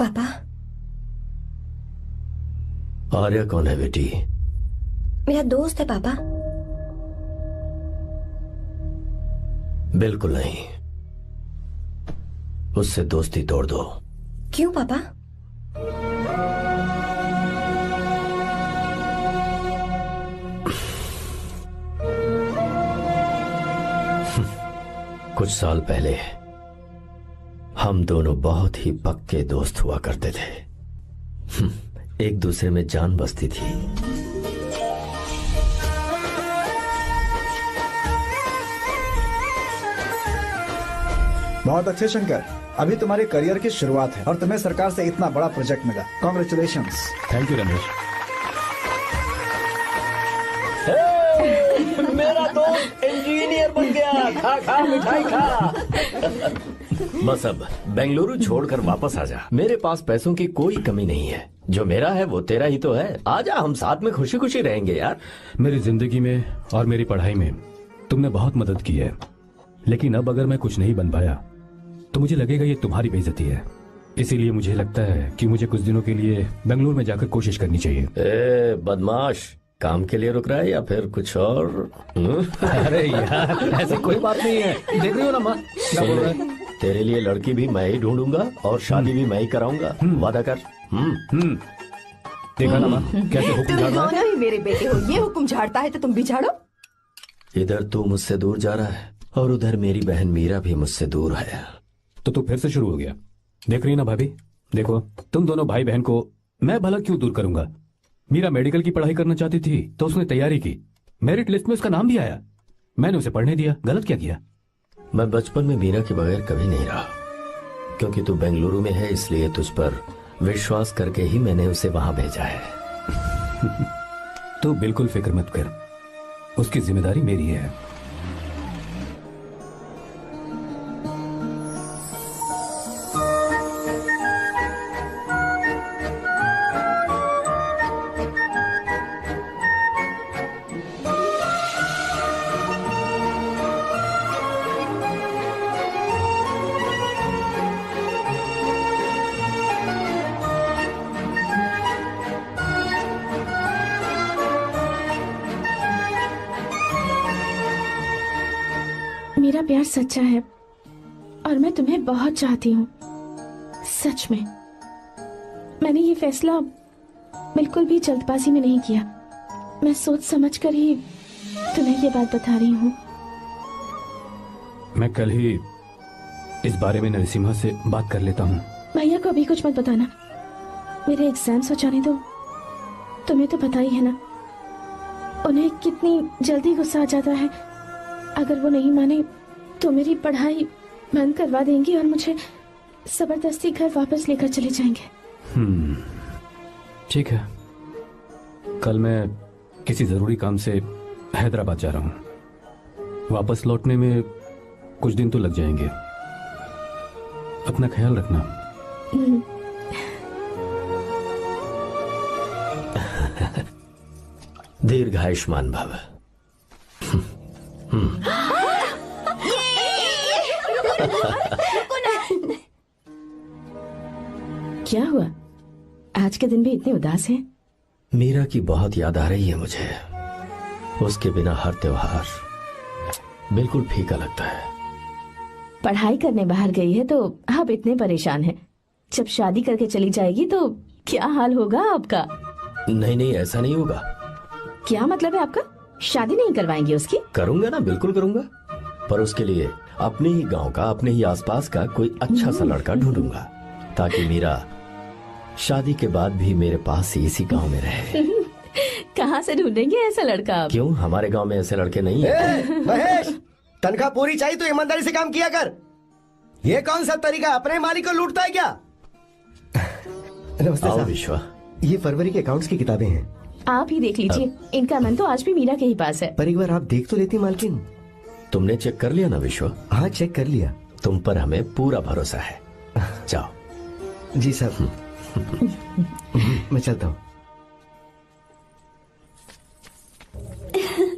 पापा। आर्या कौन है बेटी? मेरा दोस्त है पापा। बिल्कुल नहीं, उससे दोस्ती तोड़ दो। क्यों पापा? कुछ साल पहले हम दोनों बहुत ही पक्के दोस्त हुआ करते थे। एक दूसरे में जान बसती थी। बहुत अच्छे शंकर, अभी तुम्हारे करियर की शुरुआत है और तुम्हें सरकार से इतना बड़ा प्रोजेक्ट मिला। कॉन्ग्रेचुलेशंस। Thank you Ramesh. मेरा दोस्त इंजीनियर बन गया। खा खा मिठाई खा। बस अब बेंगलुरु छोड़कर वापस आ जा। मेरे पास पैसों की कोई कमी नहीं है। जो मेरा है वो तेरा ही तो है। आजा, हम साथ में खुशी खुशी रहेंगे यार। मेरी जिंदगी में और मेरी पढ़ाई में तुमने बहुत मदद की है, लेकिन अब अगर मैं कुछ नहीं बन पाया तो मुझे लगेगा ये तुम्हारी बेइज्जती है। इसीलिए मुझे लगता है कि मुझे कुछ दिनों के लिए बेंगलुरु में जाकर कोशिश करनी चाहिए। ए बदमाश, काम के लिए रुक रहा है या फिर कुछ और? अरे यार, ऐसी कोई बात नहीं है। देख रही हो ना माँ, क्या बोल रहा है? तेरे लिए लड़की भी मैं ही ढूंढूंगा और शादी भी मैं ही कराऊंगा। वादा कर। देखा ना माँ, कैसे हुक्म तुम झाड़ रहा है? दोनों ही मेरे बेटे हो। ये हुक्म झाड़ता है तो तुम भी झाड़ो। इधर तू मुझसे दूर जा रहा है और उधर मेरी बहन मीरा भी मुझसे दूर है। तो तू फिर से शुरू हो गया। देख रही ना भाभी, देखो तुम दोनों भाई बहन को मैं भला क्यों दूर करूंगा। मीरा मेडिकल की पढ़ाई करना चाहती थी तो उसने तैयारी की, मेरिट लिस्ट में उसका नाम भी आया, मैंने उसे पढ़ने दिया। गलत क्या किया? मैं बचपन में मीरा के बगैर कभी नहीं रहा, क्योंकि तू बेंगलुरु में है इसलिए तुझ पर विश्वास करके ही मैंने उसे वहां भेजा है। तू बिल्कुल फिक्र मत कर, उसकी जिम्मेदारी मेरी है। मेरा प्यार सच्चा है और मैं तुम्हें बहुत चाहती हूँ, सच में। मैंने ये फैसला बिल्कुल भी जल्दबाजी में नहीं किया। मैं सोच समझकर ही तुम्हें ये बात बता रही हूँ। मैं कल ही इस बारे में नरसिम्हा से बात कर लेता हूँ। भैया को अभी कुछ मत बताना, मेरे एग्जाम्स हो जाने दो। तुम्हें तो पता ही है ना उन्हें कितनी जल्दी गुस्सा आ जाता है। अगर वो नहीं माने तो मेरी पढ़ाई बंद करवा देंगे और मुझे जबरदस्ती घर वापस लेकर चले जाएंगे। ठीक है, कल मैं किसी जरूरी काम से हैदराबाद जा रहा हूँ। वापस लौटने में कुछ दिन तो लग जाएंगे। अपना ख्याल रखना। दीर्घायुष्मान भव। क्या हुआ, आज के दिन भी इतने उदास हैं? मीरा की बहुत याद आ रही है मुझे। उसके बिना हर त्योहार बिल्कुल फीका लगता है। पढ़ाई करने बाहर गई है तो आप इतने परेशान हैं। जब शादी करके चली जाएगी तो क्या हाल होगा आपका? नहीं नहीं, ऐसा नहीं होगा। क्या मतलब है आपका? शादी नहीं करवाएंगे उसकी? करूंगा ना, बिल्कुल करूंगा, पर उसके लिए अपने ही गांव का, अपने ही आसपास का कोई अच्छा सा लड़का ढूंढूंगा ताकि मीरा शादी के बाद भी मेरे पास ही इसी गांव में रहे। कहाँ से ढूंढेंगे ऐसा लड़का आप? क्यों, हमारे गांव में ऐसे लड़के नहीं हैं? महेश, तनख्वाह पूरी चाहिए तो ईमानदारी से काम किया कर। ये कौन सा तरीका, अपने मालिक को लूटता है क्या? नमस्ते आओ साहब। विश्वा। ये फरवरी के अकाउंट्स की किताबें हैं। आप ही देख लीजिए, इनका मन तो आज भी मीरा के ही पास है। पर एक बार आप देख तो लेती मालकिन। तुमने चेक कर लिया ना विश्वा? हाँ, चेक कर लिया। तुम पर हमें पूरा भरोसा है। जाओ। जी साहब। मैं चलता हूँ।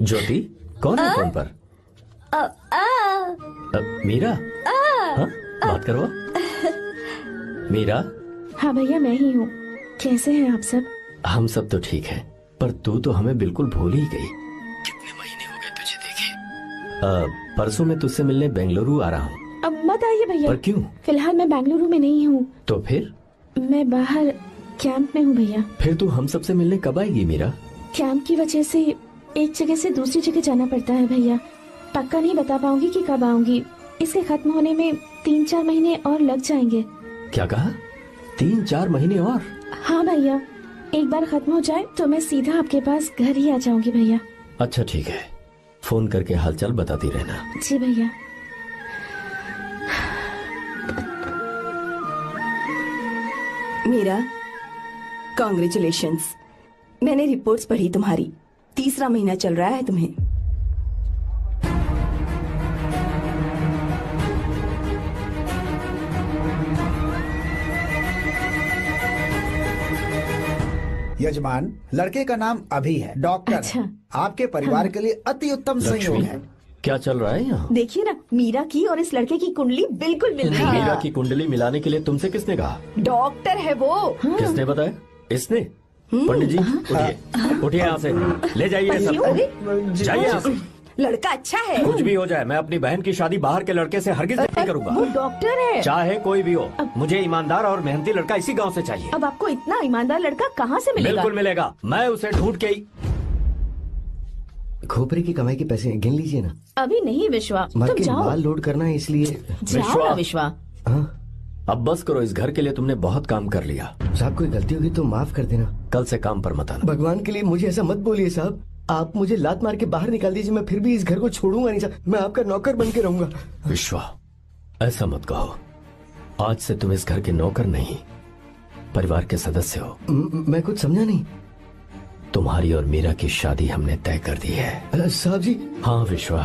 ज्योति, कौन है फोन पर? मीरा। हाँ, बात करो। मीरा। हाँ भैया, मैं ही हूँ। कैसे हैं आप सब? हम सब तो ठीक हैं, पर तू तो हमें बिल्कुल भूल ही गई। कितने महीने हो गए तुझे देखे। परसों मैं तुझसे मिलने बेंगलुरु आ रहा हूँ। अब मत आइए भैया। पर क्यों? फिलहाल मैं बेंगलुरु में नहीं हूँ। तो फिर? मैं बाहर कैंप में हूँ भैया। फिर तू हम सबसे मिलने कब आएगी मीरा? कैंप की वजह से एक जगह से दूसरी जगह जाना पड़ता है भैया। पक्का नहीं बता पाऊंगी कि कब आऊंगी। इसके खत्म होने में 3-4 महीने और लग जाएंगे। क्या कहा? 3-4 महीने और? हाँ भैया, एक बार खत्म हो जाए तो मैं सीधा आपके पास घर ही आ जाऊंगी भैया। अच्छा ठीक है, फोन करके हालचाल बताती रहना। जी भैया। मीरा, कॉन्ग्रेचुलेशंस। मैंने रिपोर्ट्स पढ़ी तुम्हारी। 3रा महीना चल रहा है तुम्हें। यजमान, लड़के का नाम अभी है, डॉक्टर। अच्छा। आपके परिवार के लिए अति उत्तम संयोग है। क्या चल रहा है यहाँ? देखिए ना, मीरा की और इस लड़के की कुंडली बिल्कुल मिल रही है। मीरा की कुंडली मिलाने के लिए तुमसे किसने कहा? डॉक्टर है वो। किसने बताया? इसने? पंडित जी, उठिए, उठिए यहाँ से, ले जाइए सब। जाइए यहाँ से। लड़का अच्छा है। कुछ भी हो जाए, मैं अपनी बहन की शादी बाहर के लड़के से हरगिज नहीं करूंगा। वो डॉक्टर है। चाहे कोई भी हो, मुझे ईमानदार और मेहनती लड़का इसी गांव से चाहिए। अब आपको इतना ईमानदार लड़का कहाँ से मिलेगा? बिल्कुल मिलेगा, मैं उसे ढूंढ के ही। खोपरे की कमाई के पैसे गिन लीजिए ना। अभी नहीं विश्वा, तुम मालकिन, जाओ। माल लोड करना है इसलिए। जाओ ना विश्वा। अब बस करो, इस घर के लिए तुमने बहुत काम कर लिया। साहब, कोई गलती होगी तो माफ कर देना। कल से काम पर मत आना। भगवान के लिए मुझे ऐसा मत बोलिए साहब। आप मुझे लात मार के बाहर निकाल दीजिए, मैं फिर भी इस घर को छोड़ूंगा नहीं साहब। मैं आपका नौकर बन के रहूंगा। विश्वा, ऐसा मत कहो। आज से तुम इस घर के नौकर नहीं, परिवार के सदस्य हो। मैं कुछ समझा नहीं। तुम्हारी और मीरा की शादी हमने तय कर दी है। साहब जी। हाँ विश्वा।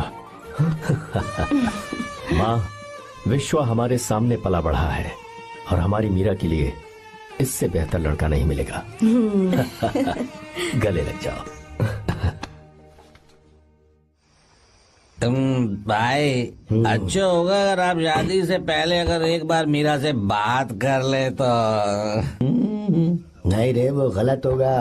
माँ, विश्वा हमारे सामने पला बढ़ा है और हमारी मीरा के लिए इससे बेहतर लड़का नहीं मिलेगा। गले लग जाओ। भाई, अच्छा होगा अगर आप शादी से पहले अगर एक बार मीरा से बात कर ले तो। नहीं रे, वो गलत होगा।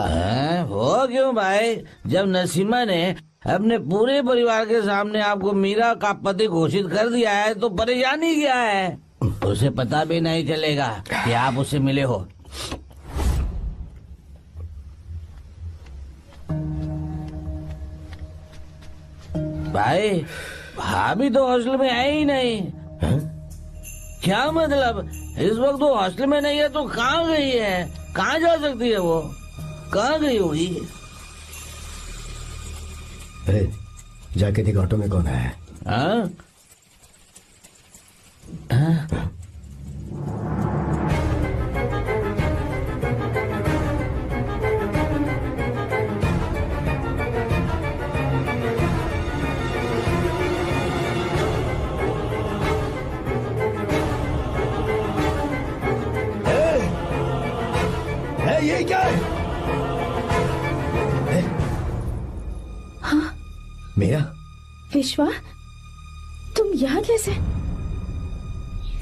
हो क्यों भाई? जब नसीमा ने अपने पूरे परिवार के सामने आपको मीरा का पति घोषित कर दिया है तो परेशानी क्या है? उसे पता भी नहीं चलेगा कि आप उससे मिले हो। भाई भाभी तो हॉस्टल में है ही नहीं। क्या मतलब? इस वक्त वो हॉस्टल में नहीं है तो कहाँ गई है? कहाँ जा सकती है वो? कहाँ गई होगी? अरे जाके देख ऑटो में कौन आया है। हाँ? हाँ? ये क्या है? हाँ मेरा विश्वा, तुम यहाँ कैसे?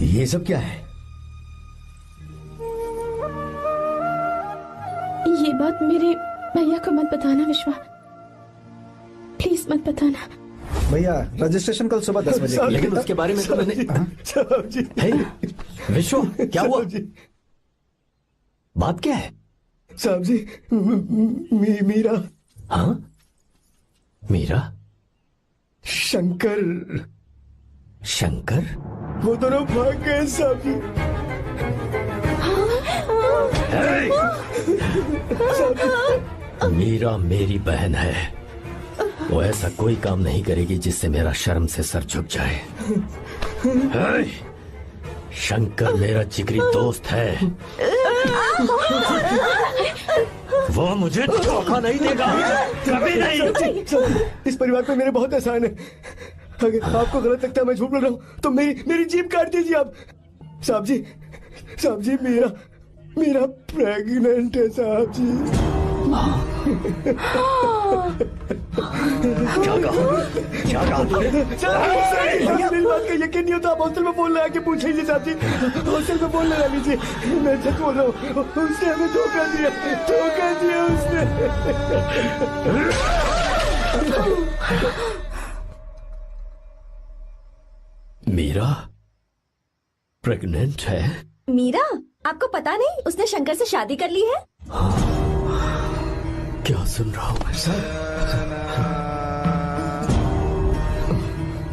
ये सब क्या है? ये बात मेरे भैया को मत बताना विश्वा, प्लीज मत बताना। भैया रजिस्ट्रेशन कल सुबह 10 बजे। लेकिन उसके बारे में तो मैंने विश्व क्या हुआ? बात क्या है? साहब जी मीरा। हाँ मीरा? शंकर। शंकर? वो दोनों भाग गए साहब जी। मीरा मेरी बहन है, वो ऐसा कोई काम नहीं करेगी जिससे मेरा शर्म से सर झुक जाए। शंकर मेरा जिगरी दोस्त है, वो मुझे धोखा नहीं देगा, कभी नहीं। इस परिवार पे मेरे बहुत एहसान है। अगर आपको गलत लगता है मैं झूठ बोल रहा हूँ तो मेरी जीभ काट दीजिए आप। साहब जी मेरा प्रेग्नेंट है साहब जी। क्या कहा तूने? मेरी बात का यकीन नहीं होता, आप हॉस्टल में फोन लगा के पूछ लीजिए साहब जी। हॉस्टल में फोन लगा लीजिए, मैं सच बोल रहा हूँ। उसने हमें धोखा दिया उसने। मीरा प्रेग्नेंट है? मीरा, आपको पता नहीं उसने शंकर से शादी कर ली है? क्या सुन रहा हूँ मैं?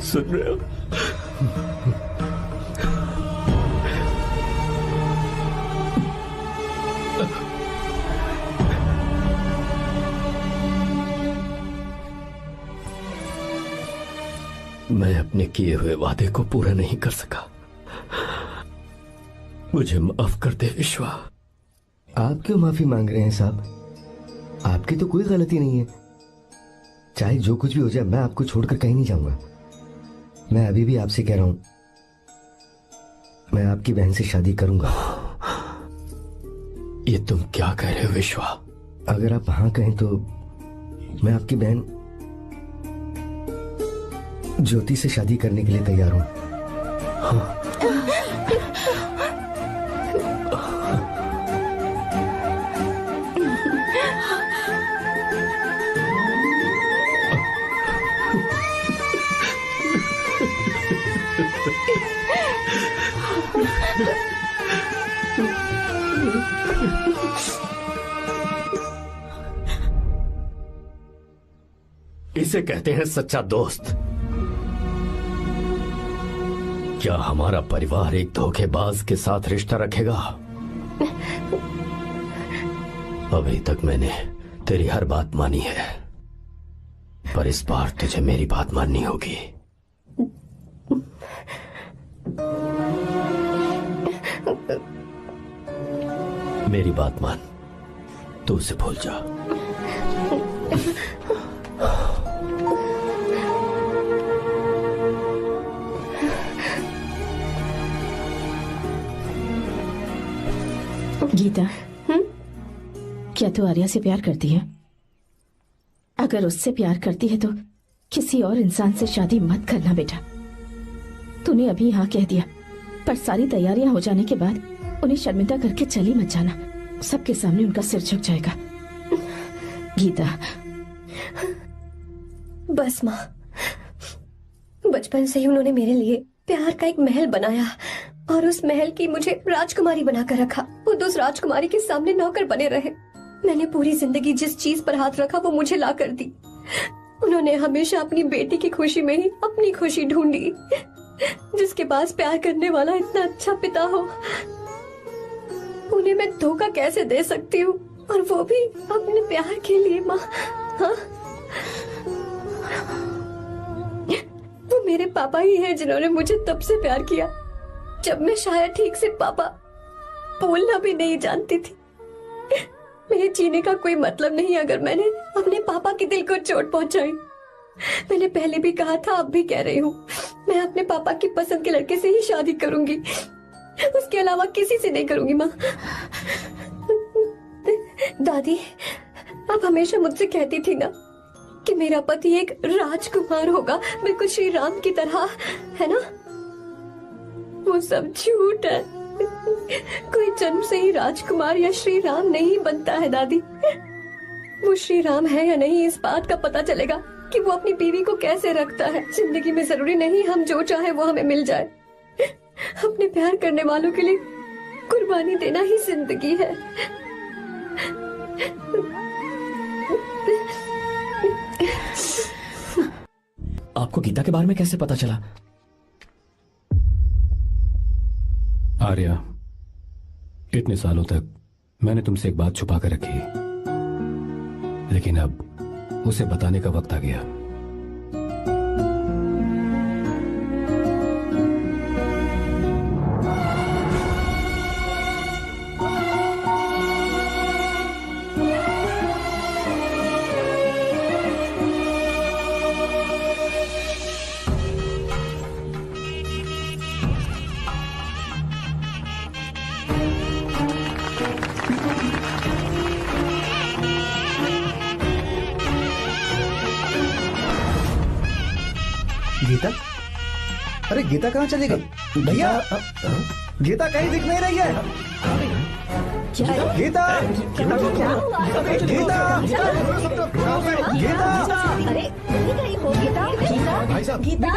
सुन रहे हो? मैं अपने किए हुए वादे को पूरा नहीं कर सका, मुझे माफ कर दे विश्वा। आप क्यों माफी मांग रहे हैं साहब? आपकी तो कोई गलती नहीं है। चाहे जो कुछ भी हो जाए मैं आपको छोड़कर कहीं नहीं जाऊंगा। मैं अभी भी आपसे कह रहा हूं, मैं आपकी बहन से शादी करूंगा। ये तुम क्या कह रहे हो विश्वा? अगर आप हाँ कहें तो मैं आपकी बहन ज्योति से शादी करने के लिए तैयार हूं। हाँ। इसे कहते हैं सच्चा दोस्त। क्या हमारा परिवार एक धोखेबाज के साथ रिश्ता रखेगा? अभी तक मैंने तेरी हर बात मानी है, पर इस बार तुझे मेरी बात माननी होगी। मेरी बात मान, तू उसे भूल जा। गीता, क्या तू आर्या से प्यार करती है? अगर उससे प्यार करती है तो किसी और इंसान से शादी मत करना बेटा। तूने अभी हाँ कह दिया, पर सारी तैयारियां हो जाने के बाद उन्हें शर्मिंदा करके चली मत जाना, सबके सामने उनका सिर झुक जाएगा। गीता। बस माँ, बचपन से ही उन्होंने मेरे लिए प्यार का एक महल बनाया और उस महल की मुझे राजकुमारी बनाकर रखा। वो उस राजकुमारी के सामने नौकर बने रहे। मैंने पूरी जिंदगी जिस चीज पर हाथ रखा वो मुझे ला कर दी। उन्होंने हमेशा अपनी बेटी की खुशी में ही अपनी खुशी ढूंढी। जिसके पास प्यार करने वाला इतना अच्छा पिता हो, उन्हें मैं धोखा कैसे दे सकती हूँ, और वो भी अपने प्यार के लिए। माँ, हाँ, वो मेरे पापा ही हैं जिन्होंने मुझे तब से प्यार किया जब मैं शायद ठीक से पापा बोलना भी नहीं जानती थी। मेरे जीने का कोई मतलब नहीं अगर मैंने अपने पापा के दिल को चोट पहुंचाई। मैंने पहले भी कहा था, अब भी कह रही हूँ, मैं अपने पापा की पसंद के लड़के से ही शादी करूंगी, उसके अलावा किसी से नहीं करूंगी। माँ, दादी, आप हमेशा मुझसे कहती थी ना कि मेरा पति एक राजकुमार होगा, बिल्कुल श्री राम की तरह, है ना? वो सब झूठ है। कोई जन्म से ही राजकुमार या श्री राम नहीं बनता है दादी। वो श्री राम है या नहीं, इस बात का पता चलेगा कि वो अपनी बीवी को कैसे रखता है। जिंदगी में जरूरी नहीं हम जो चाहे वो हमें मिल जाए। अपने प्यार करने वालों के लिए कुर्बानी देना ही जिंदगी है। आपको गीता के बारे में कैसे पता चला? आर्या, इतने सालों तक मैंने तुमसे एक बात छुपा कर रखी, लेकिन अब उसे बताने का वक्त आ गया। गीता? अरे गीता कहाँ चली गई? भैया, गीता कहीं दिख नहीं रही है। गीता, गीता, गीता, अरे कहीं हो गीता? भाई साहब, बेटा,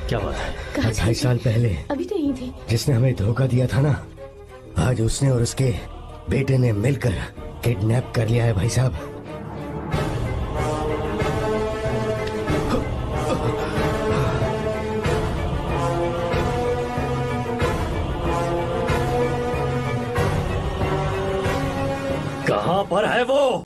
क्या बात है? 2.5 साल पहले अभी तो यही थी। जिसने हमें धोखा दिया था ना, आज उसने और उसके बेटे ने मिलकर किडनैप कर लिया है भाई साहब। कहां पर है वो?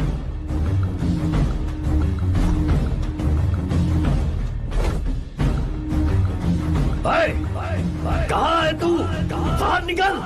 कहां है तू? बाहर निकल!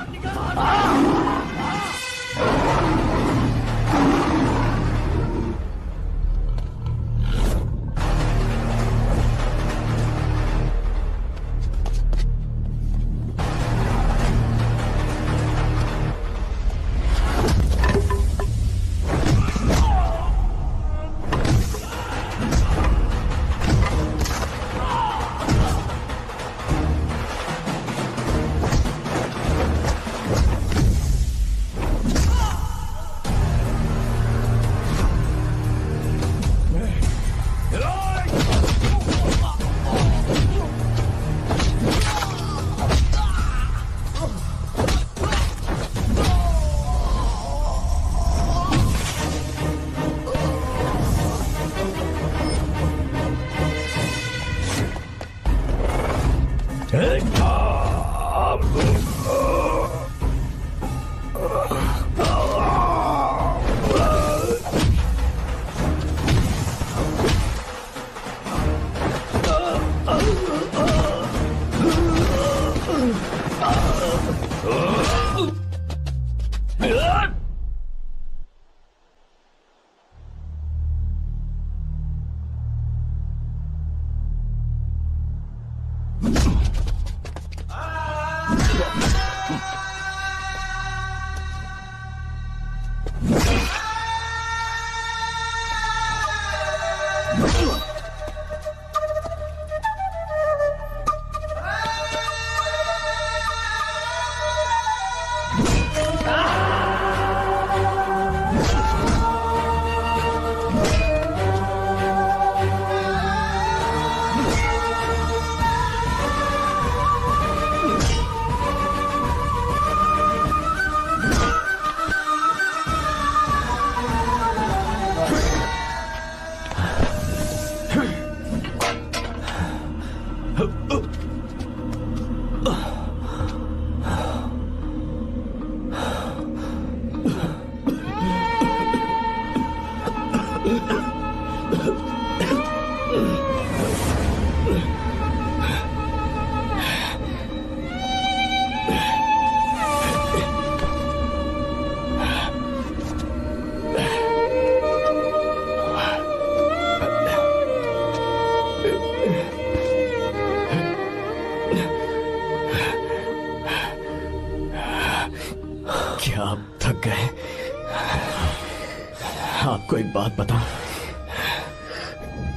आपको एक बात बताऊं,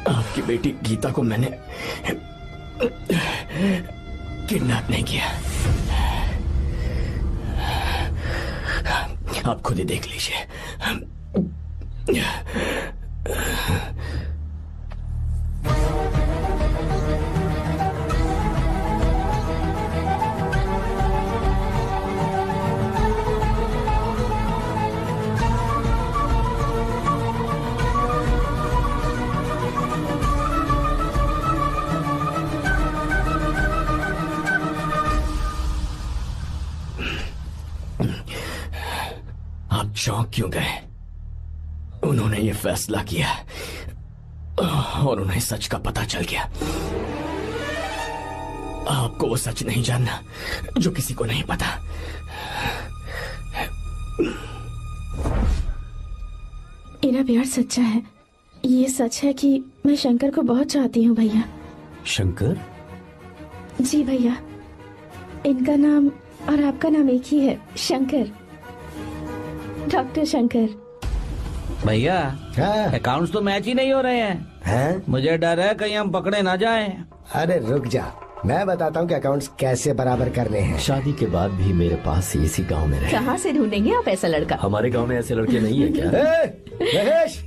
आपकी बेटी गीता को मैंने किडनैप नहीं किया। आप खुद ही देख लीजिए। आप चौंक क्यों गए? उन्होंने ये फैसला किया और उन्हें सच का पता चल गया। आपको वो सच नहीं जानना जो किसी को नहीं पता। मेरा प्यार सच्चा है। ये सच है कि मैं शंकर को बहुत चाहती हूँ भैया। शंकर? जी भैया, इनका नाम और आपका नाम एक ही है, शंकर, डॉक्टर शंकर। भैया अकाउंट्स तो मैच ही नहीं हो रहे हैं। मुझे डर है कहीं हम पकड़े ना जाएं। अरे रुक जा, मैं बताता हूँ कि अकाउंट्स कैसे बराबर करने हैं। शादी के बाद भी मेरे पास इसी गांव में रहे। कहाँ से ढूंढेंगे आप ऐसा लड़का? हमारे गांव में ऐसे लड़के नहीं है क्या? महेश,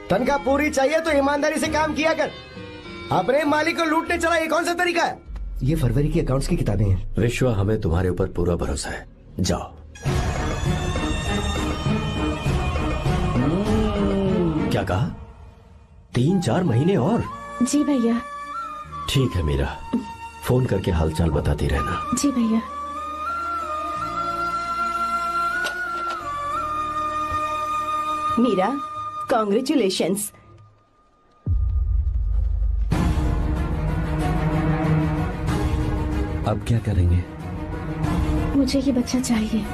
तनख्वाह पूरी चाहिए तो ईमानदारी से काम किया कर। अपने मालिक को लूटने चला, ये कौन सा तरीका है? ये फरवरी की अकाउंट्स की किताबें हैं। विश्वा, हमें तुम्हारे ऊपर पूरा भरोसा है। जाओ। क्या कहा? 3-4 महीने और? जी भैया। ठीक है मीरा, फोन करके हालचाल बताती रहना। जी भैया। मीरा, कॉन्ग्रेचुलेशंस। अब क्या करेंगे? मुझे ये बच्चा चाहिए।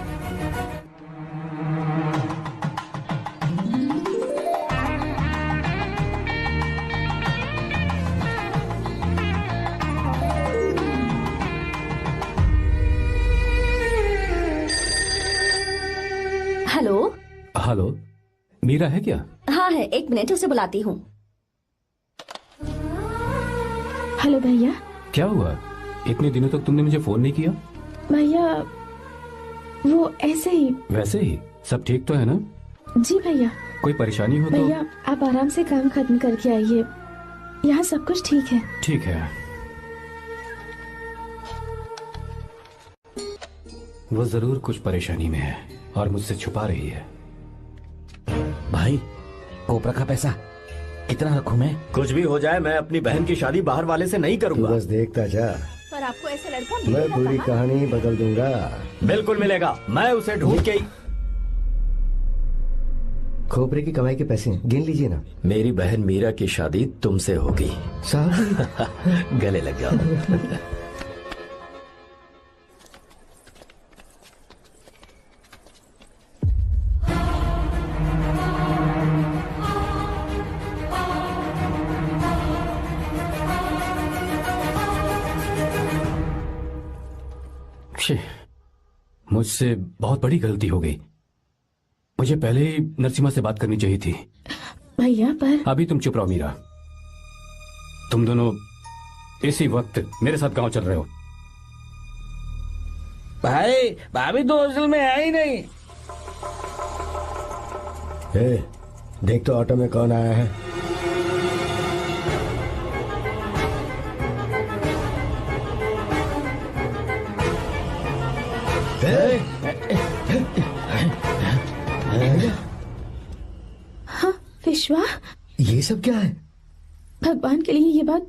हेलो। हेलो, मीरा है क्या? हाँ है, 1 मिनट, उसे बुलाती हूँ। हेलो भैया। क्या हुआ? इतने दिनों तक तुमने मुझे फोन नहीं किया? भैया वो ऐसे ही। वैसे ही? सब ठीक तो है ना? जी भैया। कोई परेशानी हो तो? भैया आप आराम से काम खत्म करके आइए, यहाँ सब कुछ ठीक है। ठीक है। वो जरूर कुछ परेशानी में है और मुझसे छुपा रही है। भाई, कोपरा का पैसा कितना रखूं मैं? कुछ भी हो जाए, मैं अपनी बहन की शादी बाहर वाले से नहीं करूंगा। बस देखता जा, पर आपको ऐसा लड़का मैं मिलेगा पूरी कहाँ? कहानी बदल दूंगा। बिल्कुल मिलेगा, मैं उसे ढूंढ के ही। खोपरे की कमाई के पैसे गिन लीजिए ना। मेरी बहन मीरा की शादी तुमसे होगी। साहब गले लग जाओ। मुझसे बहुत बड़ी गलती हो गई। मुझे पहले ही नरसिम्हा से बात करनी चाहिए थी। भैया पर अभी तुम चुप रहो मीरा। तुम दोनों इसी वक्त मेरे साथ गांव चल रहे हो। भाई, भाभी तो हॉस्टल में है ही नहीं। देख तो ऑटो में कौन आया है। हाँ विश्वा, ये सब क्या है? भगवान के लिए ये बात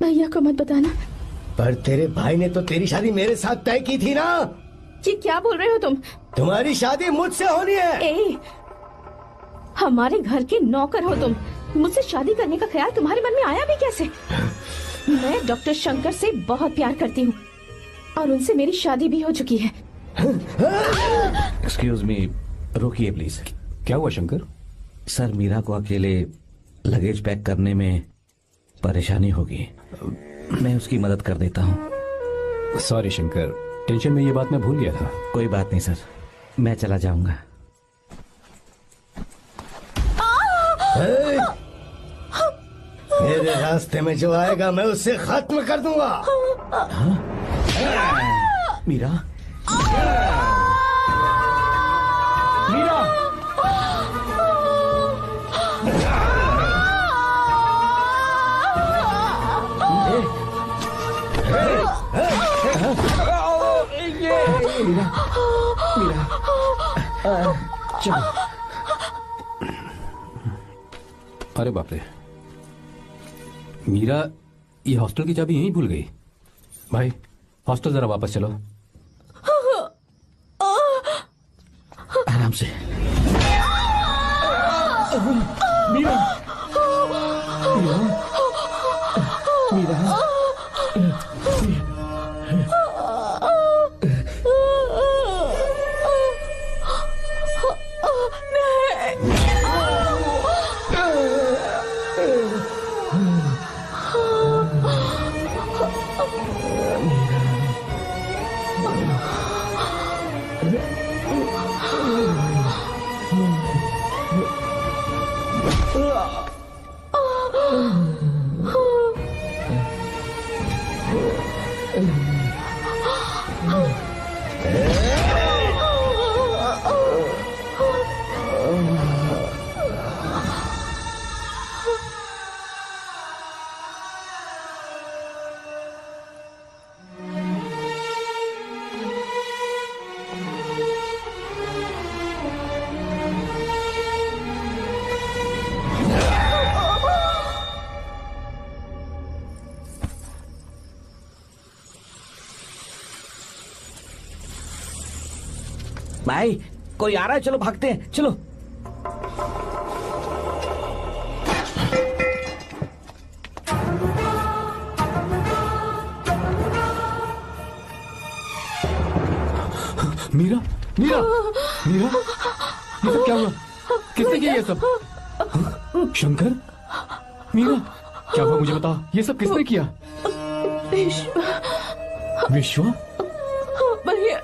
भैया को मत बताना। पर तेरे भाई ने तो तेरी शादी मेरे साथ तय की थी ना। ये क्या बोल रहे हो तुम? तुम्हारी शादी मुझसे होनी है। हमारे घर के नौकर हो तुम, मुझसे शादी करने का ख्याल तुम्हारे मन में आया भी कैसे? मैं डॉक्टर शंकर से बहुत प्यार करती हूँ और उनसे मेरी शादी भी हो चुकी है। एक्सक्यूज मी, रोकिए प्लीज। क्या हुआ शंकर? सर, मीरा को अकेले लगेज पैक करने में परेशानी होगी, मैं उसकी मदद कर देता हूँ। सॉरी शंकर, टेंशन में ये बात मैं भूल गया था। कोई बात नहीं सर, मैं चला जाऊंगा। मेरे रास्ते में जो आएगा मैं उससे खत्म कर दूंगा। मीरा, मीरा, मीरा, चलो। अरे बाप रे, मीरा ये हॉस्टल की चाबी यहीं भूल गई। भाई हॉस्टल जरा वापस चलो। आराम से। मीरा, मीरा, मीरा। भाई कोई आ रहा है, चलो भागते हैं, चलो। मीरा, मीरा, मीरा, ये सब क्या हुआ? किसने किया ये सब? शंकर, मीरा, क्या हुआ मुझे बता। ये सब किसने किया? विश्वा? भैया,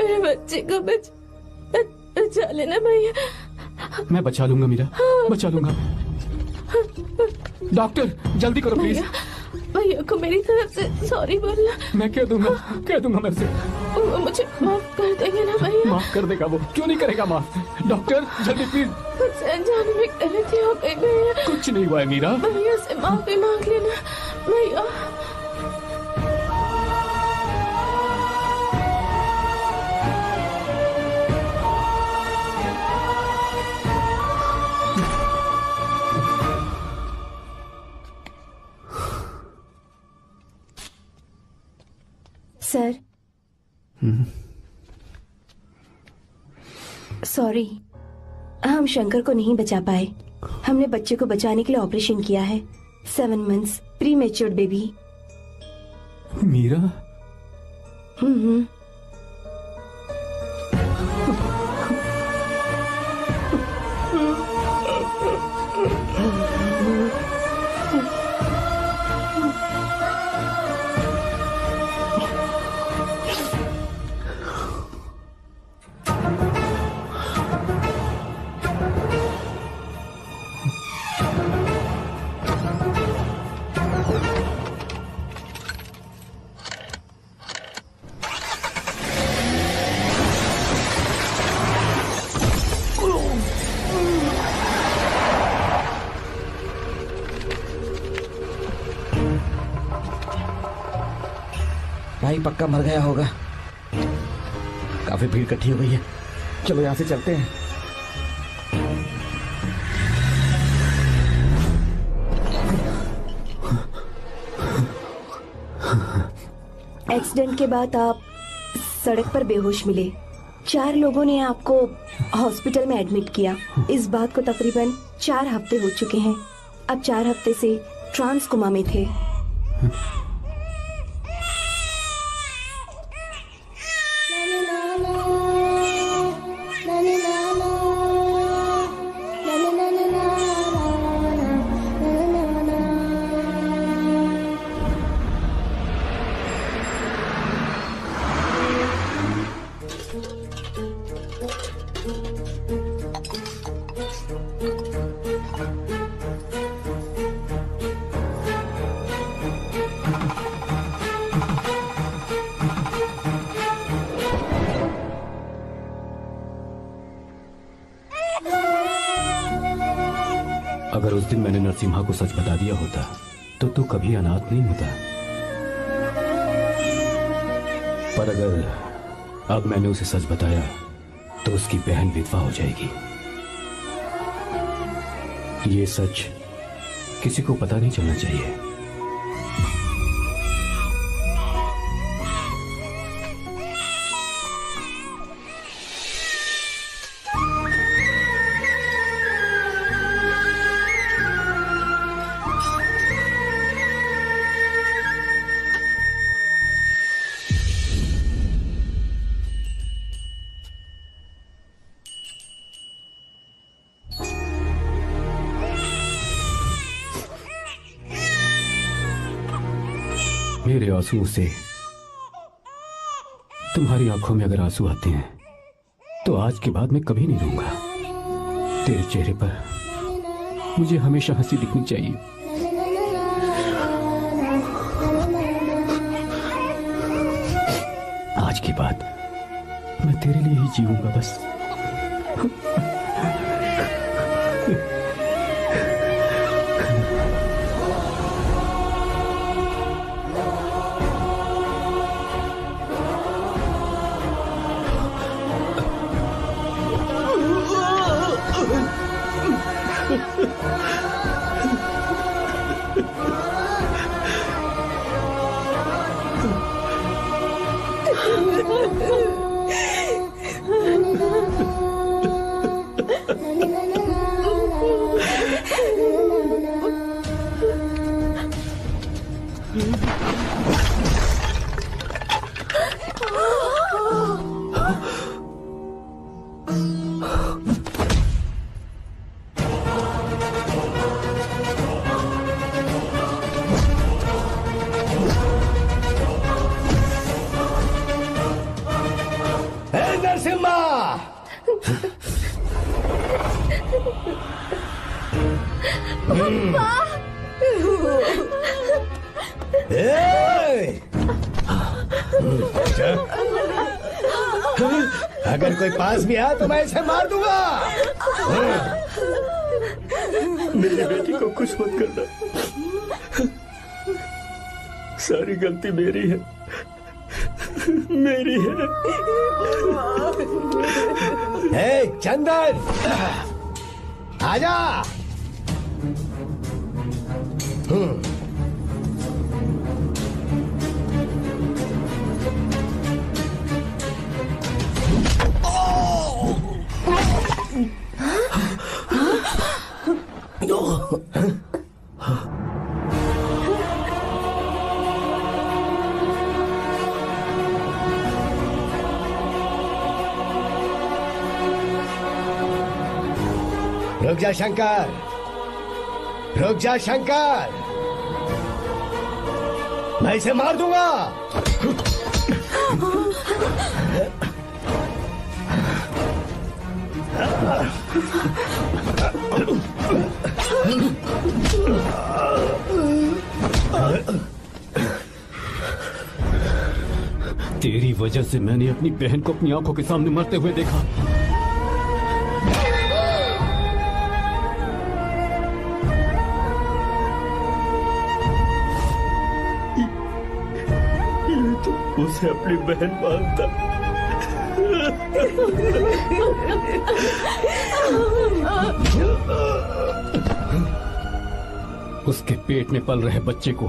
मेरे बच्चे को बचा लेना भैया। मैं बचा लूंगा मीरा, बचा लूंगा। डॉक्टर जल्दी करो प्लीज। भैया को मेरी तरफ से सॉरी बोलना। मैं कह दूंगा मैं उसे। वो मुझे माफ कर देंगे ना भैया? माफ कर देगा वो, क्यों नहीं करेगा माफ। डॉक्टर जल्दी प्लीज। कुछ अनजाने में गलती हो गई भैया। कुछ नहीं हुआ है मीरा। भैया से माफी मांग लेना भैया। सर, सॉरी, हम शंकर को नहीं बचा पाए। हमने बच्चे को बचाने के लिए ऑपरेशन किया है। 7 months pre matured baby. Meera? भाई पक्का मर गया होगा। काफी भीड़ इकट्ठी हो गई है, चलो यहाँ से चलते हैं। एक्सीडेंट के बाद आप सड़क पर बेहोश मिले। 4 लोगों ने आपको हॉस्पिटल में एडमिट किया। इस बात को तकरीबन 4 हफ्ते हो चुके हैं। अब 4 हफ्ते से ट्रांस कोमा में थे। दिन मैंने नरसिम्हा को सच बता दिया होता तो तू कभी अनाथ नहीं होता। पर अगर अब मैंने उसे सच बताया तो उसकी बहन विधवा हो जाएगी। ये सच किसी को पता नहीं चलना चाहिए। मेरे आंसुओं से तुम्हारी आंखों में अगर आंसू आते हैं तो आज के बाद मैं कभी नहीं रोऊंगा। तेरे चेहरे पर मुझे हमेशा हंसी दिखनी चाहिए। आज के बाद मैं तेरे लिए ही जीऊंगा बस। अगर कोई पास भी आया तो मैं इसे मार दूंगा। मेरी बेटी को कुछ मत करना, सारी गलती मेरी है, मेरी है। हे चंदन, आजा। रुक जा शंकर, रुक जा शंकर, मैं इसे मार दूंगा। तेरी वजह से मैंने अपनी बहन को अपनी आंखों के सामने मरते हुए देखा। उसे अपनी बहन मानता। उसके पेट में पल रहे बच्चे को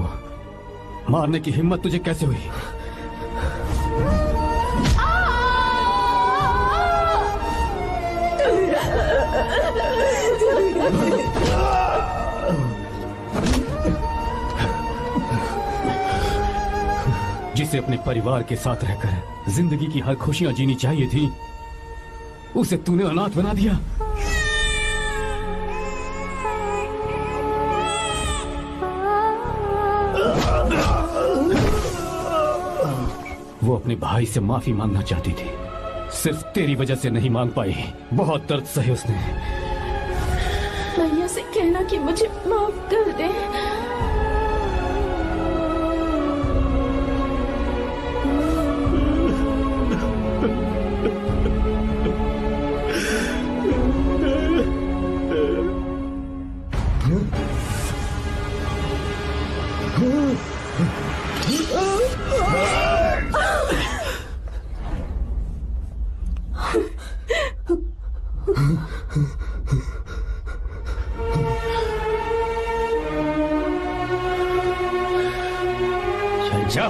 मारने की हिम्मत तुझे कैसे हुई? जिसे अपने परिवार के साथ रहकर जिंदगी की हर खुशियां जीनी चाहिए थी, उसे तूने अनाथ बना दिया। वो अपने भाई से माफी मांगना चाहती थी, सिर्फ तेरी वजह से नहीं मांग पाई। बहुत दर्द सहे उसने। भैया से कहना कि मुझे माफ कर दे। चल जा।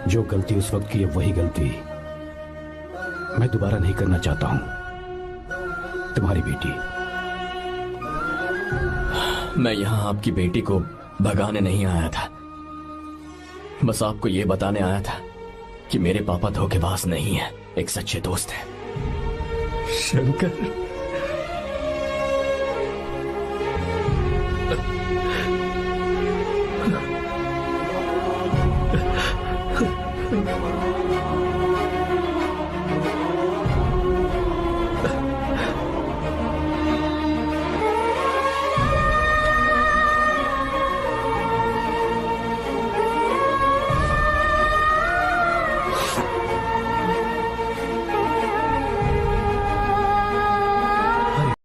जो गलती उस वक्त की है वही गलती मैं दोबारा नहीं करना चाहता हूं। तुम्हारी बेटी। मैं यहाँ आपकी बेटी को भगाने नहीं आया था, बस आपको ये बताने आया था कि मेरे पापा धोखेबाज नहीं है, एक सच्चे दोस्त है। शंकर,